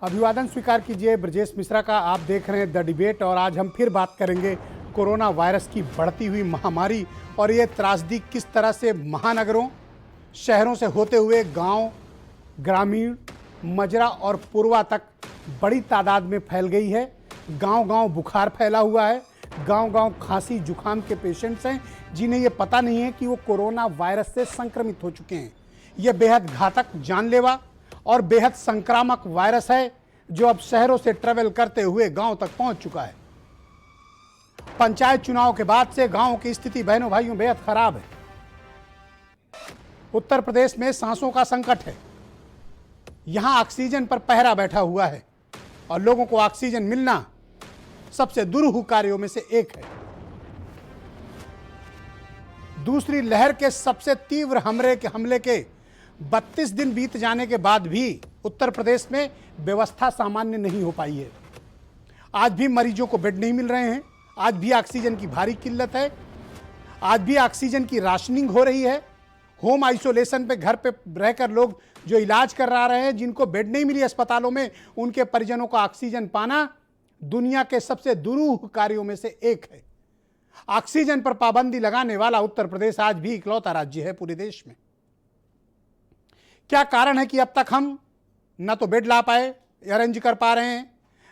अभिवादन स्वीकार कीजिए ब्रजेश मिश्रा का। आप देख रहे हैं द डिबेट और आज हम फिर बात करेंगे कोरोना वायरस की बढ़ती हुई महामारी और ये त्रासदी किस तरह से महानगरों, शहरों से होते हुए गांव, ग्रामीण, मजरा और पूर्वा तक बड़ी तादाद में फैल गई है। गांव-गांव बुखार फैला हुआ है, गांव-गांव खांसी जुकाम के पेशेंट्स हैं जिन्हें ये पता नहीं है कि वो कोरोना वायरस से संक्रमित हो चुके हैं। यह बेहद घातक, जानलेवा और बेहद संक्रामक वायरस है जो अब शहरों से ट्रेवल करते हुए गांव तक पहुंच चुका है। पंचायत चुनाव के बाद से गांव की स्थिति बहनों भाइयों बेहद खराब है। उत्तर प्रदेश में सांसों का संकट है। यहां ऑक्सीजन पर पहरा बैठा हुआ है और लोगों को ऑक्सीजन मिलना सबसे दुरूह कार्यों में से एक है। दूसरी लहर के सबसे तीव्र हमले के 32 दिन बीत जाने के बाद भी उत्तर प्रदेश में व्यवस्था सामान्य नहीं हो पाई है। आज भी मरीजों को बेड नहीं मिल रहे हैं, आज भी ऑक्सीजन की भारी किल्लत है, आज भी ऑक्सीजन की राशनिंग हो रही है। होम आइसोलेशन पे घर पे रहकर लोग जो इलाज करा रहे हैं, जिनको बेड नहीं मिली अस्पतालों में, उनके परिजनों को ऑक्सीजन पाना दुनिया के सबसे दुरूह कार्यों में से एक है। ऑक्सीजन पर पाबंदी लगाने वाला उत्तर प्रदेश आज भी इकलौता राज्य है पूरे देश में। क्या कारण है कि अब तक हम न तो बेड ला पाए, अरेंज कर पा रहे हैं,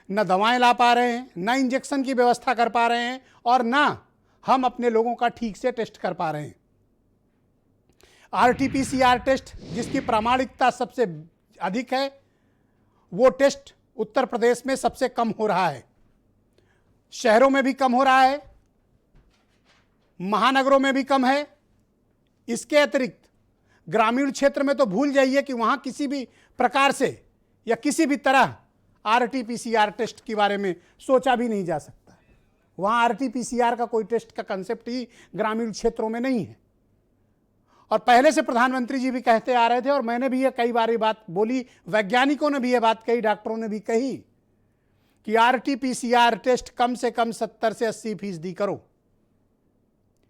न दवाएं ला पा रहे हैं, न इंजेक्शन की व्यवस्था कर पा रहे हैं और न हम अपने लोगों का ठीक से टेस्ट कर पा रहे हैं। आरटीपीसीआर टेस्ट जिसकी प्रामाणिकता सबसे अधिक है, वो टेस्ट उत्तर प्रदेश में सबसे कम हो रहा है। शहरों में भी कम हो रहा है, महानगरों में भी कम है। इसके अतिरिक्त ग्रामीण क्षेत्र में तो भूल जाइए कि वहां किसी भी प्रकार से या किसी भी तरह आरटीपीसीआर टेस्ट के बारे में सोचा भी नहीं जा सकता। वहां आरटीपीसीआर का कोई टेस्ट का कंसेप्ट ही ग्रामीण क्षेत्रों में नहीं है। और पहले से प्रधानमंत्री जी भी कहते आ रहे थे और मैंने भी ये कई बार ये बात बोली, वैज्ञानिकों ने भी ये बात कही, डॉक्टरों ने भी कही कि आरटीपीसीआर टेस्ट कम से कम 70 से 80% करो।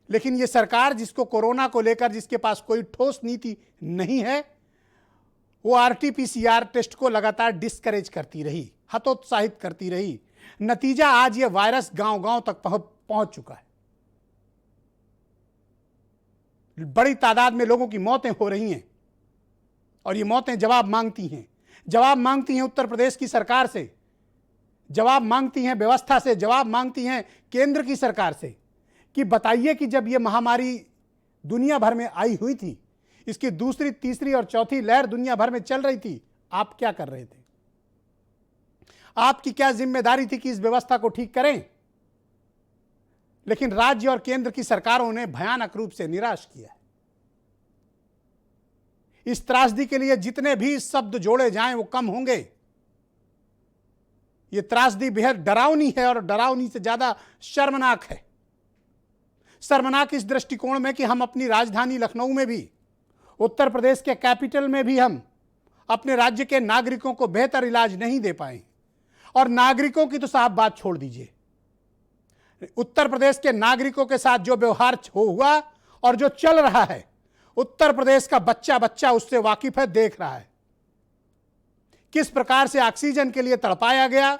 लेकिन ये सरकार जिसको कोरोना को लेकर जिसके पास कोई ठोस नीति नहीं है, वो आरटीपीसीआर टेस्ट को लगातार डिस्करेज करती रही, हतोत्साहित करती रही। नतीजा आज ये वायरस गांव-गांव तक पहुंच चुका है। बड़ी तादाद में लोगों की मौतें हो रही हैं और ये मौतें जवाब मांगती हैं। जवाब मांगती हैं उत्तर प्रदेश की सरकार से, जवाब मांगती हैं व्यवस्था से, जवाब मांगती हैं केंद्र की सरकार से कि बताइए कि जब ये महामारी दुनिया भर में आई हुई थी, इसकी दूसरी, तीसरी और चौथी लहर दुनिया भर में चल रही थी, आप क्या कर रहे थे? आपकी क्या जिम्मेदारी थी कि इस व्यवस्था को ठीक करें? लेकिन राज्य और केंद्र की सरकारों ने भयानक रूप से निराश किया है। इस त्रासदी के लिए जितने भी शब्द जोड़े जाएं वो कम होंगे। ये त्रासदी बेहद डरावनी है और डरावनी से ज्यादा शर्मनाक है। शर्मनाक इस दृष्टिकोण में कि हम अपनी राजधानी लखनऊ में भी, उत्तर प्रदेश के कैपिटल में भी हम अपने राज्य के नागरिकों को बेहतर इलाज नहीं दे पाए। और नागरिकों की तो साहब बात छोड़ दीजिए, उत्तर प्रदेश के नागरिकों के साथ जो व्यवहार हुआ और जो चल रहा है, उत्तर प्रदेश का बच्चा बच्चा उससे वाकिफ है, देख रहा है। किस प्रकार से ऑक्सीजन के लिए तड़पाया गया,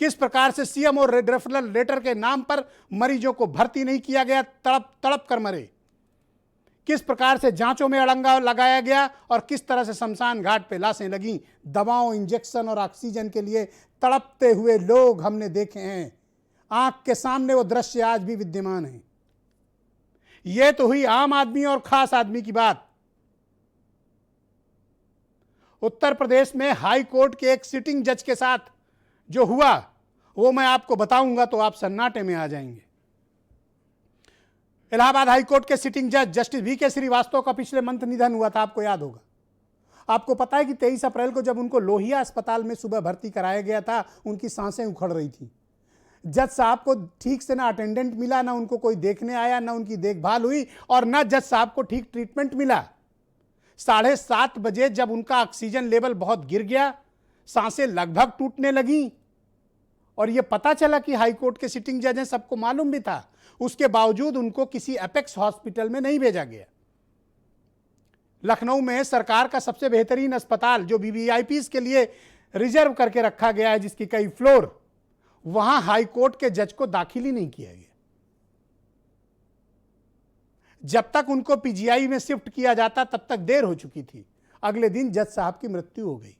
किस प्रकार से सीएम और रेफरल लेटर के नाम पर मरीजों को भर्ती नहीं किया गया, तड़प तड़प कर मरे। किस प्रकार से जांचों में अड़ंगा लगाया गया और किस तरह से शमशान घाट पे लाशें लगी। दवाओं, इंजेक्शन और ऑक्सीजन के लिए तड़पते हुए लोग हमने देखे हैं। आंख के सामने वो दृश्य आज भी विद्यमान है। यह तो हुई आम आदमी और खास आदमी की बात। उत्तर प्रदेश में हाई कोर्ट के एक सिटिंग जज के साथ जो हुआ वो मैं आपको बताऊंगा तो आप सन्नाटे में आ जाएंगे। इलाहाबाद हाई कोर्ट के सिटिंग जज जस्टिस वी.के. श्रीवास्तव का पिछले मंथ निधन हुआ था, आपको याद होगा। आपको पता है कि 23 अप्रैल को जब उनको लोहिया अस्पताल में सुबह भर्ती कराया गया था, उनकी सांसें उखड़ रही थी। जज साहब को ठीक से ना अटेंडेंट मिला, ना उनको कोई देखने आया, ना उनकी देखभाल हुई और ना जज साहब को ठीक ट्रीटमेंट मिला। 7:30 बजे जब उनका ऑक्सीजन लेवल बहुत गिर गया, सांसें लगभग टूटने लगी और यह पता चला कि हाईकोर्ट के सिटिंग जज हैं, सबको मालूम भी था, उसके बावजूद उनको किसी एपेक्स हॉस्पिटल में नहीं भेजा गया। लखनऊ में सरकार का सबसे बेहतरीन अस्पताल जो वीवीआईपीज के लिए रिजर्व करके रखा गया है, जिसकी कई फ्लोर, वहां हाई कोर्ट के जज को दाखिल ही नहीं किया गया। जब तक उनको पीजीआई में शिफ्ट किया जाता तब तक देर हो चुकी थी। अगले दिन जज साहब की मृत्यु हो गई।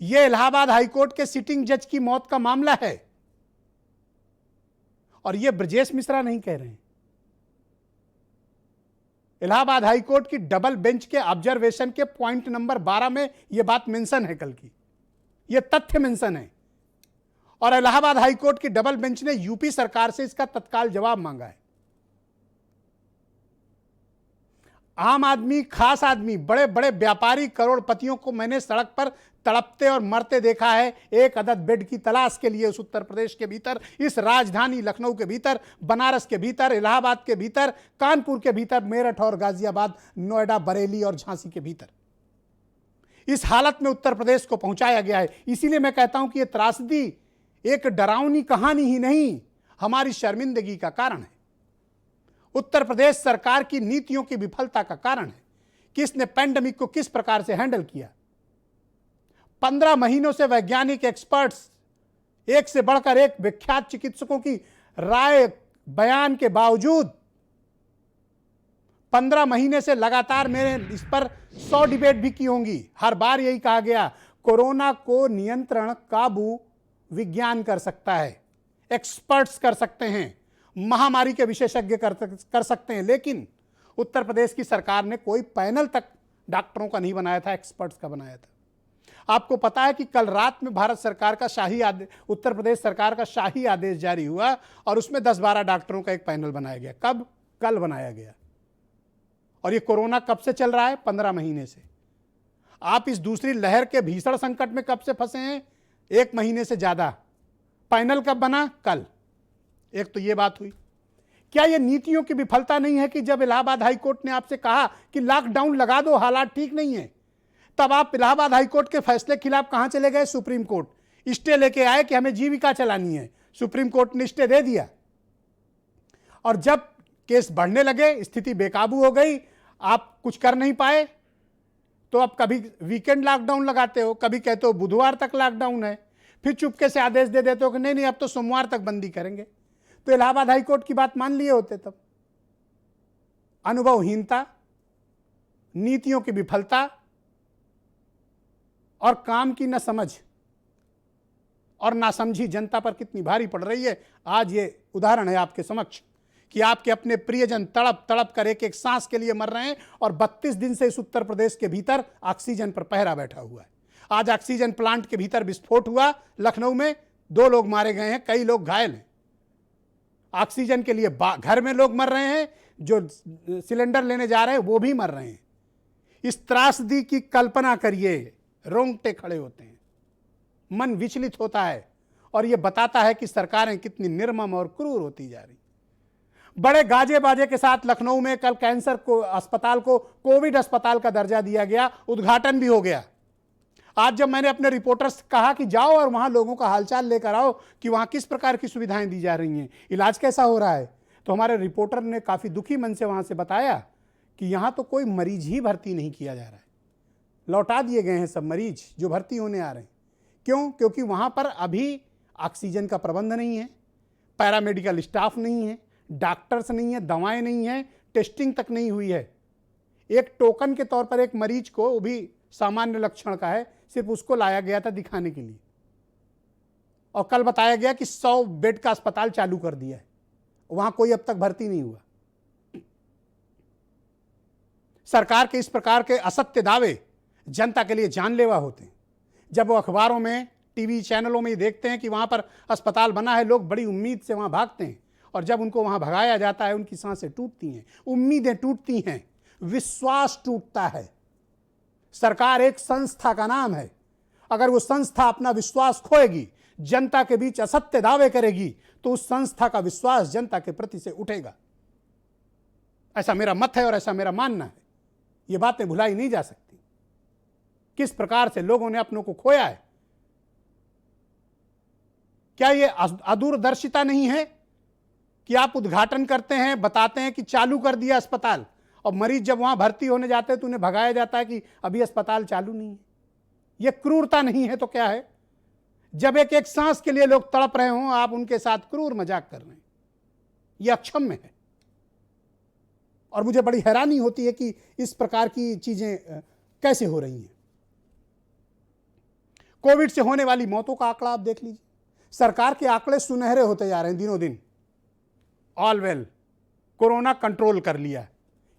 यह इलाहाबाद हाईकोर्ट के सिटिंग जज की मौत का मामला है, और यह ब्रजेश मिश्रा नहीं कह रहे हैं। इलाहाबाद हाईकोर्ट की डबल बेंच के ऑब्जर्वेशन के पॉइंट नंबर 12 में यह बात मेंशन है, कल की यह तथ्य मेंशन है। और इलाहाबाद हाईकोर्ट की डबल बेंच ने यूपी सरकार से इसका तत्काल जवाब मांगा है। आम आदमी, खास आदमी, बड़े बड़े व्यापारी, करोड़पतियों को मैंने सड़क पर तड़पते और मरते देखा है एक अदद बेड की तलाश के लिए। उस उत्तर प्रदेश के भीतर, इस राजधानी लखनऊ के भीतर, बनारस के भीतर, इलाहाबाद के भीतर, कानपुर के भीतर, मेरठ और गाजियाबाद, नोएडा, बरेली और झांसी के भीतर इस हालत में उत्तर प्रदेश को पहुंचाया गया है। इसीलिए मैं कहता हूं कि यह त्रासदी एक डरावनी कहानी ही नहीं, हमारी शर्मिंदगी का कारण है। उत्तर प्रदेश सरकार की नीतियों की विफलता का कारण है कि इसने पैंडेमिक को किस प्रकार से हैंडल किया। 15 महीनों से वैज्ञानिक एक्सपर्ट्स, एक से बढ़कर एक विख्यात चिकित्सकों की राय बयान के बावजूद 15 महीने से लगातार मैंने इस पर 100 डिबेट भी की होंगी। हर बार यही कहा गया, कोरोना को नियंत्रण, काबू विज्ञान कर सकता है, एक्सपर्ट्स कर सकते हैं, महामारी के विशेषज्ञ कर सकते हैं। लेकिन उत्तर प्रदेश की सरकार ने कोई पैनल तक डॉक्टरों का नहीं बनाया था, एक्सपर्ट्स का बनाया था। आपको पता है कि कल रात में भारत सरकार का शाही आदेश, उत्तर प्रदेश सरकार का शाही आदेश जारी हुआ और उसमें 10-12 डॉक्टरों का एक पैनल बनाया गया। कब? कल बनाया गया। और ये कोरोना कब से चल रहा है? 15 महीने से। आप इस दूसरी लहर के भीषण संकट में कब से फंसे हैं? 1 महीने से ज्यादा। पैनल कब बना? कल। एक तो ये बात हुई। क्या यह नीतियों की विफलता नहीं है कि जब इलाहाबाद हाईकोर्ट ने आपसे कहा कि लॉकडाउन लगा दो, हालात ठीक नहीं है, तब आप इलाहाबाद हाईकोर्ट के फैसले के खिलाफ कहां चले गए? Supreme court. स्टे लेके आए कि हमें जीविका चलानी है। सुप्रीम कोर्ट ने स्टे दे दिया। और जब केस बढ़ने लगे, स्थिति बेकाबू हो गई, आप कुछ कर नहीं पाए, तो अब कभी वीकेंड लॉकडाउन लगाते हो, कभी कहते हो बुधवार तक लॉकडाउन है, फिर चुपके से आदेश दे देते हो कि नहीं अब तो सोमवार तक बंदी करेंगे। तो इलाहाबाद हाईकोर्ट की बात मान लिए होते तब। अनुभवहीनता, नीतियों की विफलता और काम की न समझ और नासमझी जनता पर कितनी भारी पड़ रही है, आज ये उदाहरण है आपके समक्ष कि आपके अपने प्रियजन तड़प तड़प कर एक एक सांस के लिए मर रहे हैं और 32 दिन से इस उत्तर प्रदेश के भीतर ऑक्सीजन पर पहरा बैठा हुआ है। आज ऑक्सीजन प्लांट के भीतर विस्फोट हुआ लखनऊ में, 2 लोग मारे गए हैं, कई लोग घायल हैं। ऑक्सीजन के लिए घर में लोग मर रहे हैं, जो सिलेंडर लेने जा रहे हैं वो भी मर रहे हैं। इस त्रासदी की कल्पना करिए, रोंगटे खड़े होते हैं, मन विचलित होता है और यह बताता है कि सरकारें कितनी निर्मम और क्रूर होती जा रही। बड़े गाजे बाजे के साथ लखनऊ में कल कैंसर को अस्पताल को कोविड अस्पताल का दर्जा दिया गया, उद्घाटन भी हो गया। आज जब मैंने अपने रिपोर्टर्स से कहा कि जाओ और वहां लोगों का हालचाल लेकर आओ कि वहां किस प्रकार की सुविधाएं दी जा रही हैं, इलाज कैसा हो रहा है, तो हमारे रिपोर्टर ने काफी दुखी मन से वहां से बताया कि यहां तो कोई मरीज ही भर्ती नहीं किया जा रहा है, लौटा दिए गए हैं सब मरीज जो भर्ती होने आ रहे हैं। क्यों? क्योंकि वहां पर अभी ऑक्सीजन का प्रबंध नहीं है, पैरामेडिकल स्टाफ नहीं है, डॉक्टर्स नहीं है, दवाएं नहीं है, टेस्टिंग तक नहीं हुई है। एक टोकन के तौर पर एक मरीज को, वो भी सामान्य लक्षण का है, सिर्फ उसको लाया गया था दिखाने के लिए, और कल बताया गया कि 100 बेड का अस्पताल चालू कर दिया है, वहां कोई अब तक भर्ती नहीं हुआ। सरकार के इस प्रकार के असत्य दावे जनता के लिए जानलेवा होते हैं। जब वो अखबारों में, टीवी चैनलों में देखते हैं कि वहां पर अस्पताल बना है, लोग बड़ी उम्मीद से वहां भागते हैं, और जब उनको वहां भगाया जाता है उनकी सांसें टूटती हैं, उम्मीदें टूटती हैं, विश्वास टूटता है। सरकार एक संस्था का नाम है, अगर वो संस्था अपना विश्वास खोएगी, जनता के बीच असत्य दावे करेगी, तो उस संस्था का विश्वास जनता के प्रति से उठेगा। ऐसा मेरा मत है और ऐसा मेरा मानना है। ये बातें भुलाई नहीं जा सकती। किस प्रकार से लोगों ने अपनों को खोया है। क्या यह अदूरदर्शिता नहीं है कि आप उद्घाटन करते हैं, बताते हैं कि चालू कर दिया अस्पताल, और मरीज जब वहां भर्ती होने जाते हैं तो उन्हें भगाया जाता है कि अभी अस्पताल चालू नहीं है। यह क्रूरता नहीं है तो क्या है? जब एक एक सांस के लिए लोग तड़प रहे हों, आप उनके साथ क्रूर मजाक कर रहे हैं। यह अक्षम्य है और मुझे बड़ी हैरानी होती है कि इस प्रकार की चीजें कैसे हो रही हैं। कोविड से होने वाली मौतों का आंकड़ा आप देख लीजिए, सरकार के आंकड़े सुनहरे होते जा रहे हैं दिनों दिन। ऑल वेल, कोरोना कंट्रोल कर लिया,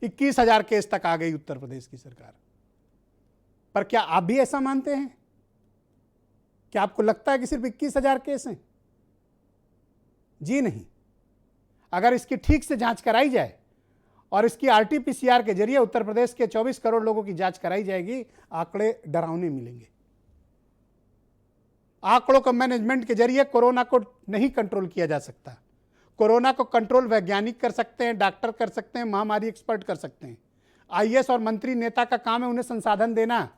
21,000 केस तक आ गई उत्तर प्रदेश की सरकार। पर क्या आप भी ऐसा मानते हैं? क्या आपको लगता है कि सिर्फ 21,000 केस हैं? जी नहीं। अगर इसकी ठीक से जांच कराई जाए और इसकी आरटीपीसीआर के जरिए उत्तर प्रदेश के 24 करोड़ लोगों की जांच कराई जाएगी, आंकड़े डरावने मिलेंगे। आंकड़ों के मैनेजमेंट के जरिए कोरोना को नहीं कंट्रोल किया जा सकता। कोरोना को कंट्रोल वैज्ञानिक कर सकते हैं, डॉक्टर कर सकते हैं, महामारी एक्सपर्ट कर सकते हैं। आईएएस और मंत्री नेता का काम है उन्हें संसाधन देना।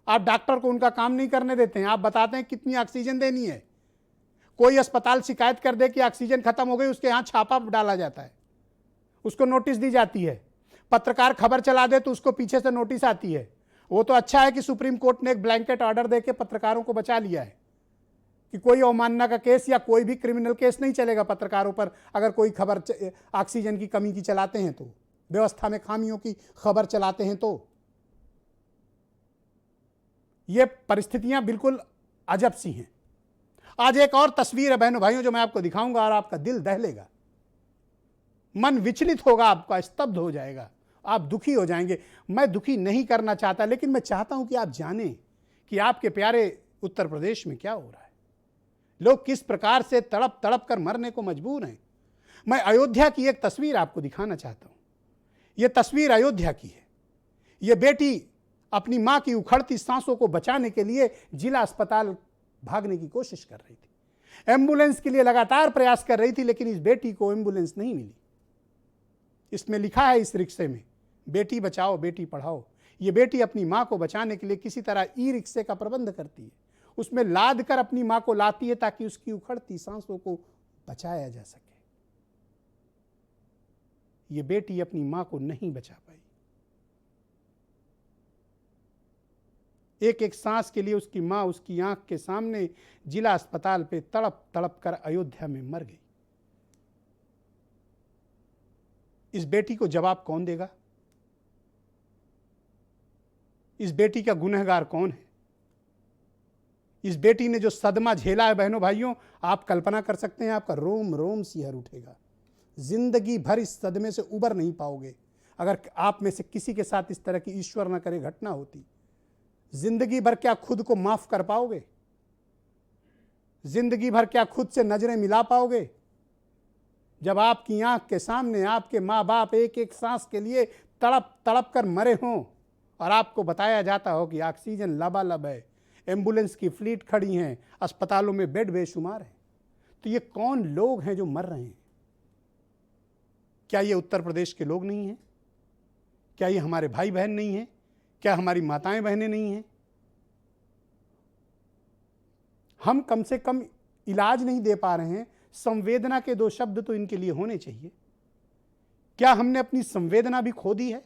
आप डॉक्टर को उनका काम नहीं करने देते हैं। आप बताते हैं कितनी ऑक्सीजन देनी है। कोई अस्पताल शिकायत कर दे कि ऑक्सीजन खत्म हो गई, उसके यहाँ छापा डाला जाता है, उसको नोटिस दी जाती है। पत्रकार खबर चला दे तो उसको पीछे से नोटिस आती है। वो तो अच्छा है कि सुप्रीम कोर्ट ने एक ब्लैंकेट ऑर्डर देके पत्रकारों को बचा लिया है कि कोई अवमानना का केस या कोई भी क्रिमिनल केस नहीं चलेगा पत्रकारों पर अगर कोई खबर ऑक्सीजन की कमी की चलाते हैं तो, व्यवस्था में खामियों की खबर चलाते हैं तो। ये परिस्थितियां बिल्कुल अजब सी हैं। आज एक और तस्वीर है बहनों भाइयों जो मैं आपको दिखाऊंगा और आपका दिल दहलेगा, मन विचलित होगा, आपका स्तब्ध हो जाएगा, आप दुखी हो जाएंगे। मैं दुखी नहीं करना चाहता, लेकिन मैं चाहता हूं कि आप जानें कि आपके प्यारे उत्तर प्रदेश में क्या हो रहा है, लोग किस प्रकार से तड़प तड़प कर मरने को मजबूर हैं। मैं अयोध्या की एक तस्वीर आपको दिखाना चाहता हूं। यह तस्वीर अयोध्या की है। यह बेटी अपनी मां की उखड़ती सांसों को बचाने के लिए जिला अस्पताल भागने की कोशिश कर रही थी, एम्बुलेंस के लिए लगातार प्रयास कर रही थी, लेकिन इस बेटी को एम्बुलेंस नहीं मिली। इसमें लिखा है इस रिक्शे में, बेटी बचाओ बेटी पढ़ाओ। ये बेटी अपनी मां को बचाने के लिए किसी तरह ई रिक्शे का प्रबंध करती है, उसमें लाद कर अपनी मां को लाती है ताकि उसकी उखड़ती सांसों को बचाया जा सके। ये बेटी अपनी मां को नहीं बचा पाई। एक एक सांस के लिए उसकी मां उसकी आंख के सामने जिला अस्पताल पे तड़प तड़प कर अयोध्या में मर गई। इस बेटी को जवाब कौन देगा? इस बेटी का गुनहगार कौन है? इस बेटी ने जो सदमा झेला है बहनों भाइयों, आप कल्पना कर सकते हैं, आपका रोम रोम सिहर उठेगा। जिंदगी भर इस सदमे से उबर नहीं पाओगे। अगर आप में से किसी के साथ इस तरह की ईश्वर न करे घटना होती, जिंदगी भर क्या खुद को माफ कर पाओगे? जिंदगी भर क्या खुद से नजरें मिला पाओगे? जब आपकी आंख के सामने आपके माँ बाप एक एक सांस के लिए तड़प तड़प कर मरे हों और आपको बताया जाता हो कि ऑक्सीजन लबालब है, एम्बुलेंस की फ्लीट खड़ी हैं, अस्पतालों में बेड बेशुमार हैं, तो ये कौन लोग हैं जो मर रहे हैं? क्या ये उत्तर प्रदेश के लोग नहीं हैं? क्या ये हमारे भाई बहन नहीं हैं? क्या हमारी माताएं बहनें नहीं हैं? हम कम से कम इलाज नहीं दे पा रहे हैं, संवेदना के दो शब्द तो इनके लिए होने चाहिए। क्या हमने अपनी संवेदना भी खो दी है?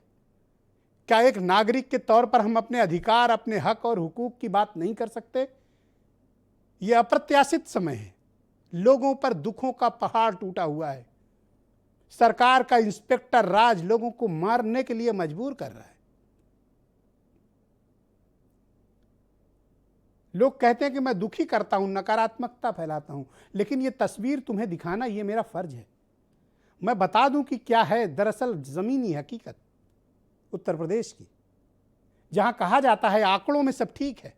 क्या एक नागरिक के तौर पर हम अपने अधिकार, अपने हक और हुकूक की बात नहीं कर सकते? यह अप्रत्याशित समय है। लोगों पर दुखों का पहाड़ टूटा हुआ है। सरकार का इंस्पेक्टर राज लोगों को मारने के लिए मजबूर कर रहा है। लोग कहते हैं कि मैं दुखी करता हूं, नकारात्मकता फैलाता हूं, लेकिन यह तस्वीर तुम्हें दिखाना यह मेरा फर्ज है। मैं बता दूं कि क्या है दरअसल जमीनी हकीकत उत्तर प्रदेश की, जहां कहा जाता है आंकड़ों में सब ठीक है,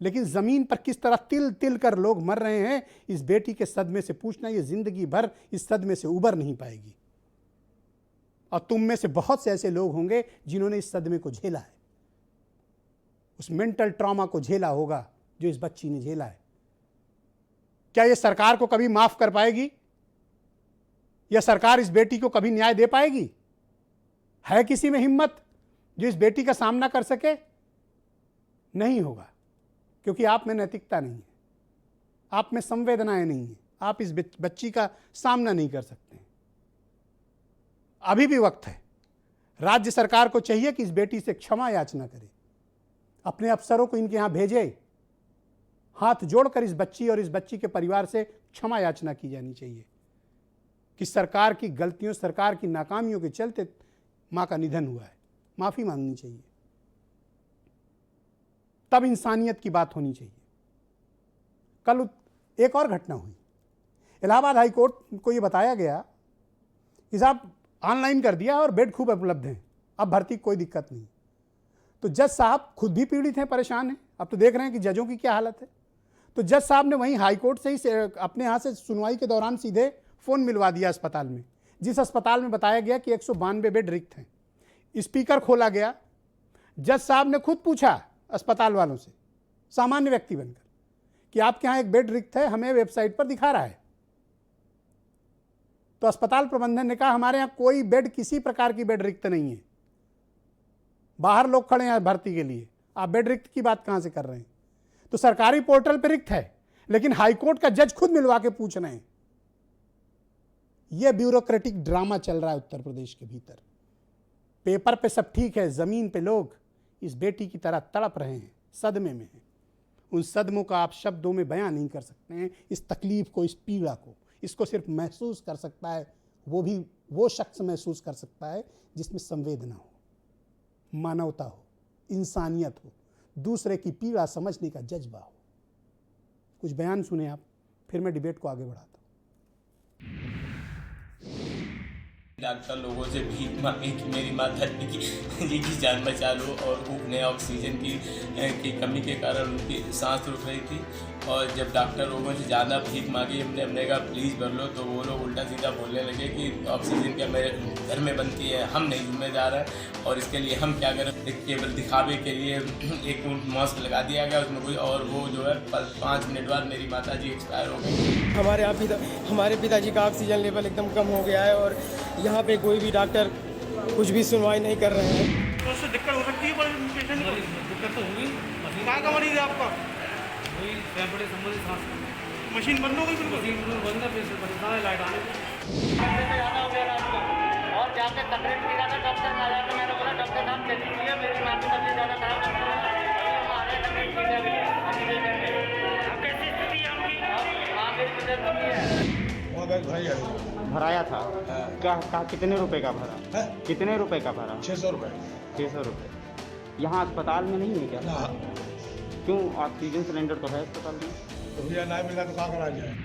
लेकिन जमीन पर किस तरह तिल तिल कर लोग मर रहे हैं, इस बेटी के सदमे से पूछना, ये जिंदगी भर इस सदमे से उबर नहीं पाएगी। और तुम में से बहुत से ऐसे लोग होंगे जिन्होंने इस सदमे को झेला है, उस मेंटल ट्रॉमा को झेला होगा जो इस बच्ची ने झेला है। क्या यह सरकार को कभी माफ कर पाएगी? या सरकार इस बेटी को कभी न्याय दे पाएगी? है किसी में हिम्मत जो इस बेटी का सामना कर सके? नहीं होगा, क्योंकि आप में नैतिकता नहीं है, आप में संवेदनाएं नहीं है, आप इस बच्ची का सामना नहीं कर सकते। अभी भी वक्त है। राज्य सरकार को चाहिए कि इस बेटी से क्षमा याचना करे, अपने अफसरों को इनके यहां भेजे, हाथ जोड़कर इस बच्ची और इस बच्ची के परिवार से क्षमा याचना की जानी चाहिए कि सरकार की गलतियों, सरकार की नाकामियों के चलते मां का निधन हुआ है। माफी मांगनी चाहिए, तब इंसानियत की बात होनी चाहिए। कल एक और घटना हुई, इलाहाबाद हाई कोर्ट को यह बताया गया कि साहब ऑनलाइन कर दिया और बेड खूब उपलब्ध हैं, अब भर्ती कोई दिक्कत नहीं। तो जज साहब खुद भी पीड़ित हैं, परेशान हैं। अब तो देख रहे हैं कि जजों की क्या हालत है। तो जज साहब ने वहीं हाई कोर्ट से ही अपने यहाँ से सुनवाई के दौरान सीधे फ़ोन मिलवा दिया अस्पताल में, जिस अस्पताल में बताया गया कि 192 बेड रिक्त हैं। स्पीकर खोला गया, जज साहब ने खुद पूछा अस्पताल वालों से, सामान्य व्यक्ति बनकर, कि आपके यहाँ एक बेड रिक्त है, हमें वेबसाइट पर दिखा रहा है। तो अस्पताल प्रबंधन ने कहा हमारे यहाँ कोई बेड, किसी प्रकार की बेड रिक्त नहीं है, बाहर लोग खड़े हैं भर्ती के लिए, आप बेड रिक्त की बात कहां से कर रहे हैं। तो सरकारी पोर्टल पर रिक्त है, लेकिन हाईकोर्ट का जज खुद मिलवा के पूछ रहे हैं। यह ब्यूरोक्रेटिक ड्रामा चल रहा है उत्तर प्रदेश के भीतर। पेपर पे सब ठीक है, जमीन पे लोग इस बेटी की तरह तड़प रहे हैं, सदमे में हैं। उन सदमों का आप शब्दों में बयां नहीं कर सकते हैं। इस तकलीफ को, इस पीड़ा को, इसको सिर्फ महसूस कर सकता है वो भी वो शख्स महसूस कर सकता है जिसमें संवेदना हो, मानवता हो, इंसानियत हो, दूसरे की पीड़ा समझने का जज्बा हो। कुछ बयान सुने आप, फिर मैं डिबेट को आगे बढ़ाता हूं। डॉक्टर लोगों से भीख मांगी कि मेरी माता जी की जान बचा लो, और उन्हें ऑक्सीजन की कमी के कारण उनकी सांस रुक रही थी। और जब डॉक्टर लोगों से ज़्यादा भीख मांगी, हमने कहा प्लीज़ भर लो, तो वो लोग उल्टा सीधा बोलने लगे कि ऑक्सीजन क्या मेरे घर में बनती है, हम नहीं जिम्मेदार हैं, और इसके लिए हम क्या करें। केवल दिखावे के लिए एक मास्क लगा दिया गया उसमें कोई, और वो जो है 5 मिनट बाद मेरी माता जी एक्सपायर हो गई। हमारे पिताजी का ऑक्सीजन लेवल एकदम कम हो गया है, और यहाँ पे कोई भी डॉक्टर कुछ भी सुनवाई नहीं कर रहे हैं। तो उससे दिक्कत हो सकती है, पर पेशेंट को दिक्कत तो होगी। कहाँ का मरीज है आपका? वही फेफड़े संबंधित सांस। मशीन बंद हो गई? बिल्कुल मशीन बंद है, पेशेंट परेशान है, लाइट आने और जाके तकलीफ की ज़्यादा डॉक्टर आ जाता। मैंने बोला डॉक्टर साहब चलिए, मेरी माँ की तकलीफ ज़्यादा खराब है, हमारे तकलीफ की कैसी स्थिति है आपकी? हाँ मेरी तबीयत कमी है। वहाँ बैग भराई है, भराया था। क्या कितने रुपए का भरा है? कितने रुपए का भरा? 600 रुपये। 600 रुपये। यहाँ अस्पताल में नहीं है क्या? ना, क्यों? ऑक्सीजन सिलेंडर तो है अस्पताल में। तो भैया ना मिला तो कहाँ करा जाए।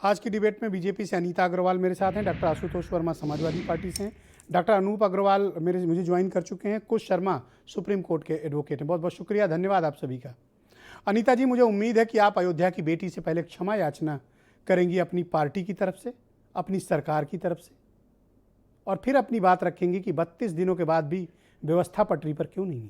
आज की डिबेट में बीजेपी से अनीता अग्रवाल मेरे साथ हैं, डॉक्टर आशुतोष वर्मा समाजवादी पार्टी से हैं, डॉक्टर अनूप अग्रवाल मुझे ज्वाइन कर चुके हैं, कुश शर्मा सुप्रीम कोर्ट के एडवोकेट हैं। बहुत बहुत शुक्रिया, धन्यवाद आप सभी का। अनीता जी, मुझे उम्मीद है कि आप अयोध्या की बेटी से पहले क्षमा याचना करेंगी अपनी पार्टी की तरफ से, अपनी सरकार की तरफ से, और फिर अपनी बात रखेंगी कि 32 दिनों के बाद भी व्यवस्था पटरी पर क्यों नहीं है।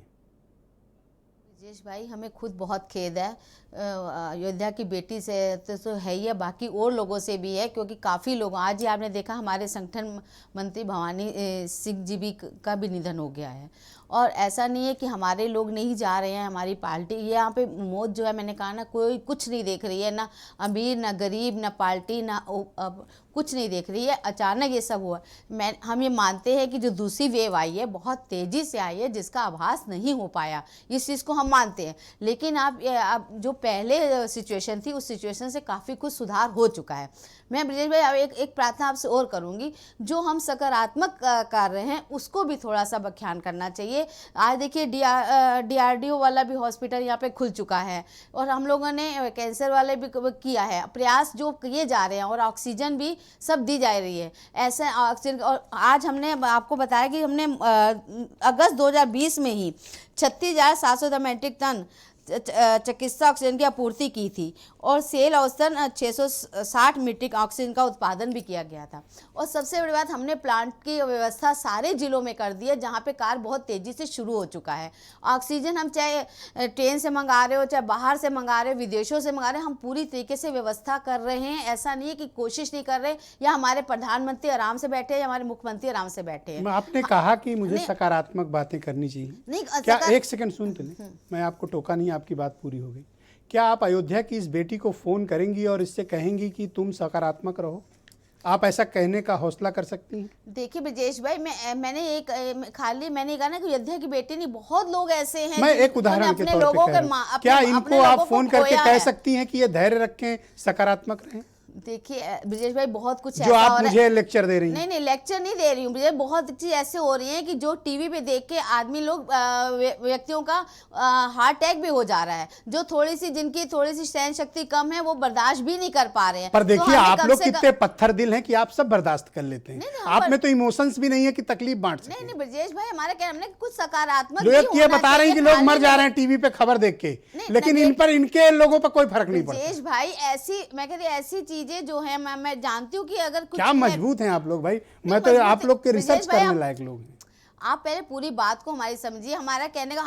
ब्रजेश भाई, हमें खुद बहुत खेद है, अयोध्या की बेटी से तो है ही है, बाकी और लोगों से भी है, क्योंकि काफ़ी लोग, आज ही आपने देखा हमारे संगठन मंत्री भवानी सिंह जी भी का भी निधन हो गया है। और ऐसा नहीं है कि हमारे लोग नहीं जा रहे हैं, हमारी पार्टी यहाँ पे मौत जो है, मैंने कहा ना, कोई कुछ नहीं देख रही है, ना अमीर ना गरीब ना पार्टी ना कुछ नहीं देख रही है। अचानक ये सब हुआ। हम ये मानते हैं कि जो दूसरी वेव आई है बहुत तेज़ी से आई है, जिसका आभास नहीं हो पाया, इस चीज़ को हम मानते हैं। लेकिन आप जो पहले सिचुएशन थी उस सिचुएशन से काफ़ी कुछ सुधार हो चुका है। मैं ब्रजेश भाई अब एक प्रार्थना आपसे और करूंगी, जो हम सकारात्मक कर रहे हैं उसको भी थोड़ा सा व्याख्यान करना चाहिए। आज देखिए DRDO वाला भी हॉस्पिटल यहाँ पे खुल चुका है, और हम लोगों ने कैंसर वाले भी किया है, प्रयास जो किए जा रहे हैं, और ऑक्सीजन भी सब दी जा रही है। ऐसे ऑक्सीजन, और आज हमने आपको बताया कि हमने अगस्त 2020 में ही 36,700 मीट्रिक टन चिकित्सा ऑक्सीजन की आपूर्ति की थी, और सेल औसतन 660 मीट्रिक ऑक्सीजन का उत्पादन भी किया गया था। और सबसे बड़ी बात, हमने प्लांट की व्यवस्था सारे जिलों में कर दी है, जहाँ पे कार्य बहुत तेज़ी से शुरू हो चुका है। ऑक्सीजन हम चाहे ट्रेन से मंगा रहे हो, चाहे बाहर से मंगा रहे हो, विदेशों से मंगा रहे हैं, हम पूरी तरीके से व्यवस्था कर रहे हैं। ऐसा नहीं है कि कोशिश नहीं कर रहे, या हमारे प्रधानमंत्री आराम से बैठे हैं या हमारे मुख्यमंत्री आराम से बैठे हैं। आपने कहा कि मुझे सकारात्मक बातें करनी चाहिए, नहीं क्या? एक सेकंड सुनते लें, मैं आपको टोका नहीं, आपकी बात पूरी हो गई। क्या आप अयोध्या की इस बेटी को फोन करेंगी और इससे कहेंगी कि तुम सकारात्मक रहो? आप ऐसा कहने का हौसला कर सकती हैं? देखिए ब्रजेश भाई, मैंने कहा ना कि अयोध्या की बेटी नहीं, बहुत लोग ऐसे हैं मैं एक जिन्होंने उदाहरण के अपने तौर पे लोगों कह के रहा हूं। अपने क्या अपने इनको आप लोगों को फोन करके खोया कह है। सकती हैं कि ये धैर्य रखें, सकारात्मक रहें? देखिए ब्रजेश भाई, बहुत कुछ जो ऐसा आप हो रहा है। मुझे लेक्चर दे रही हैं। नहीं लेक्चर नहीं दे रही हूँ ब्रजेश, बहुत चीज ऐसे हो रही है कि जो टीवी पे देख के आदमी लोग व्यक्तियों का हार्ट अटैक भी हो जा रहा है, जो जिनकी थोड़ी सी सहन शक्ति कम है, वो बर्दाश्त भी नहीं कर पा रहे हैं। पर तो देखिए हमें आप कम लोग से कितने पत्थर दिल हैं कि आप सब बर्दाश्त कर लेते हैं। नहीं, आप में तो इमोशंस भी नहीं है कि तकलीफ बांट नहीं सकें। नहीं ब्रजेश भाई, हमारा कहना हमने कुछ सकारात्मक जो भी ये होना बता रहे हैं कि चाहिए, लोग मर खाली जा रहे हैं टीवी पे खबर देख के, नहीं, लेकिन नहीं, इन पर इनके लोगों पर कोई फर्क नहीं पड़ता। ब्रजेश भाई, मैं कहती ऐसी चीजें जो है, मैं जानती हूँ कि अगर कुछ क्या मजबूत हैं आप लोग भाई, मैं तो मजबूत आप है। लोग के ब्रजेश रिसर्च भाई, करने आप- लायक लोग हैं। आप पहले पूरी बात को हमारी समझिए। हमारा कहने का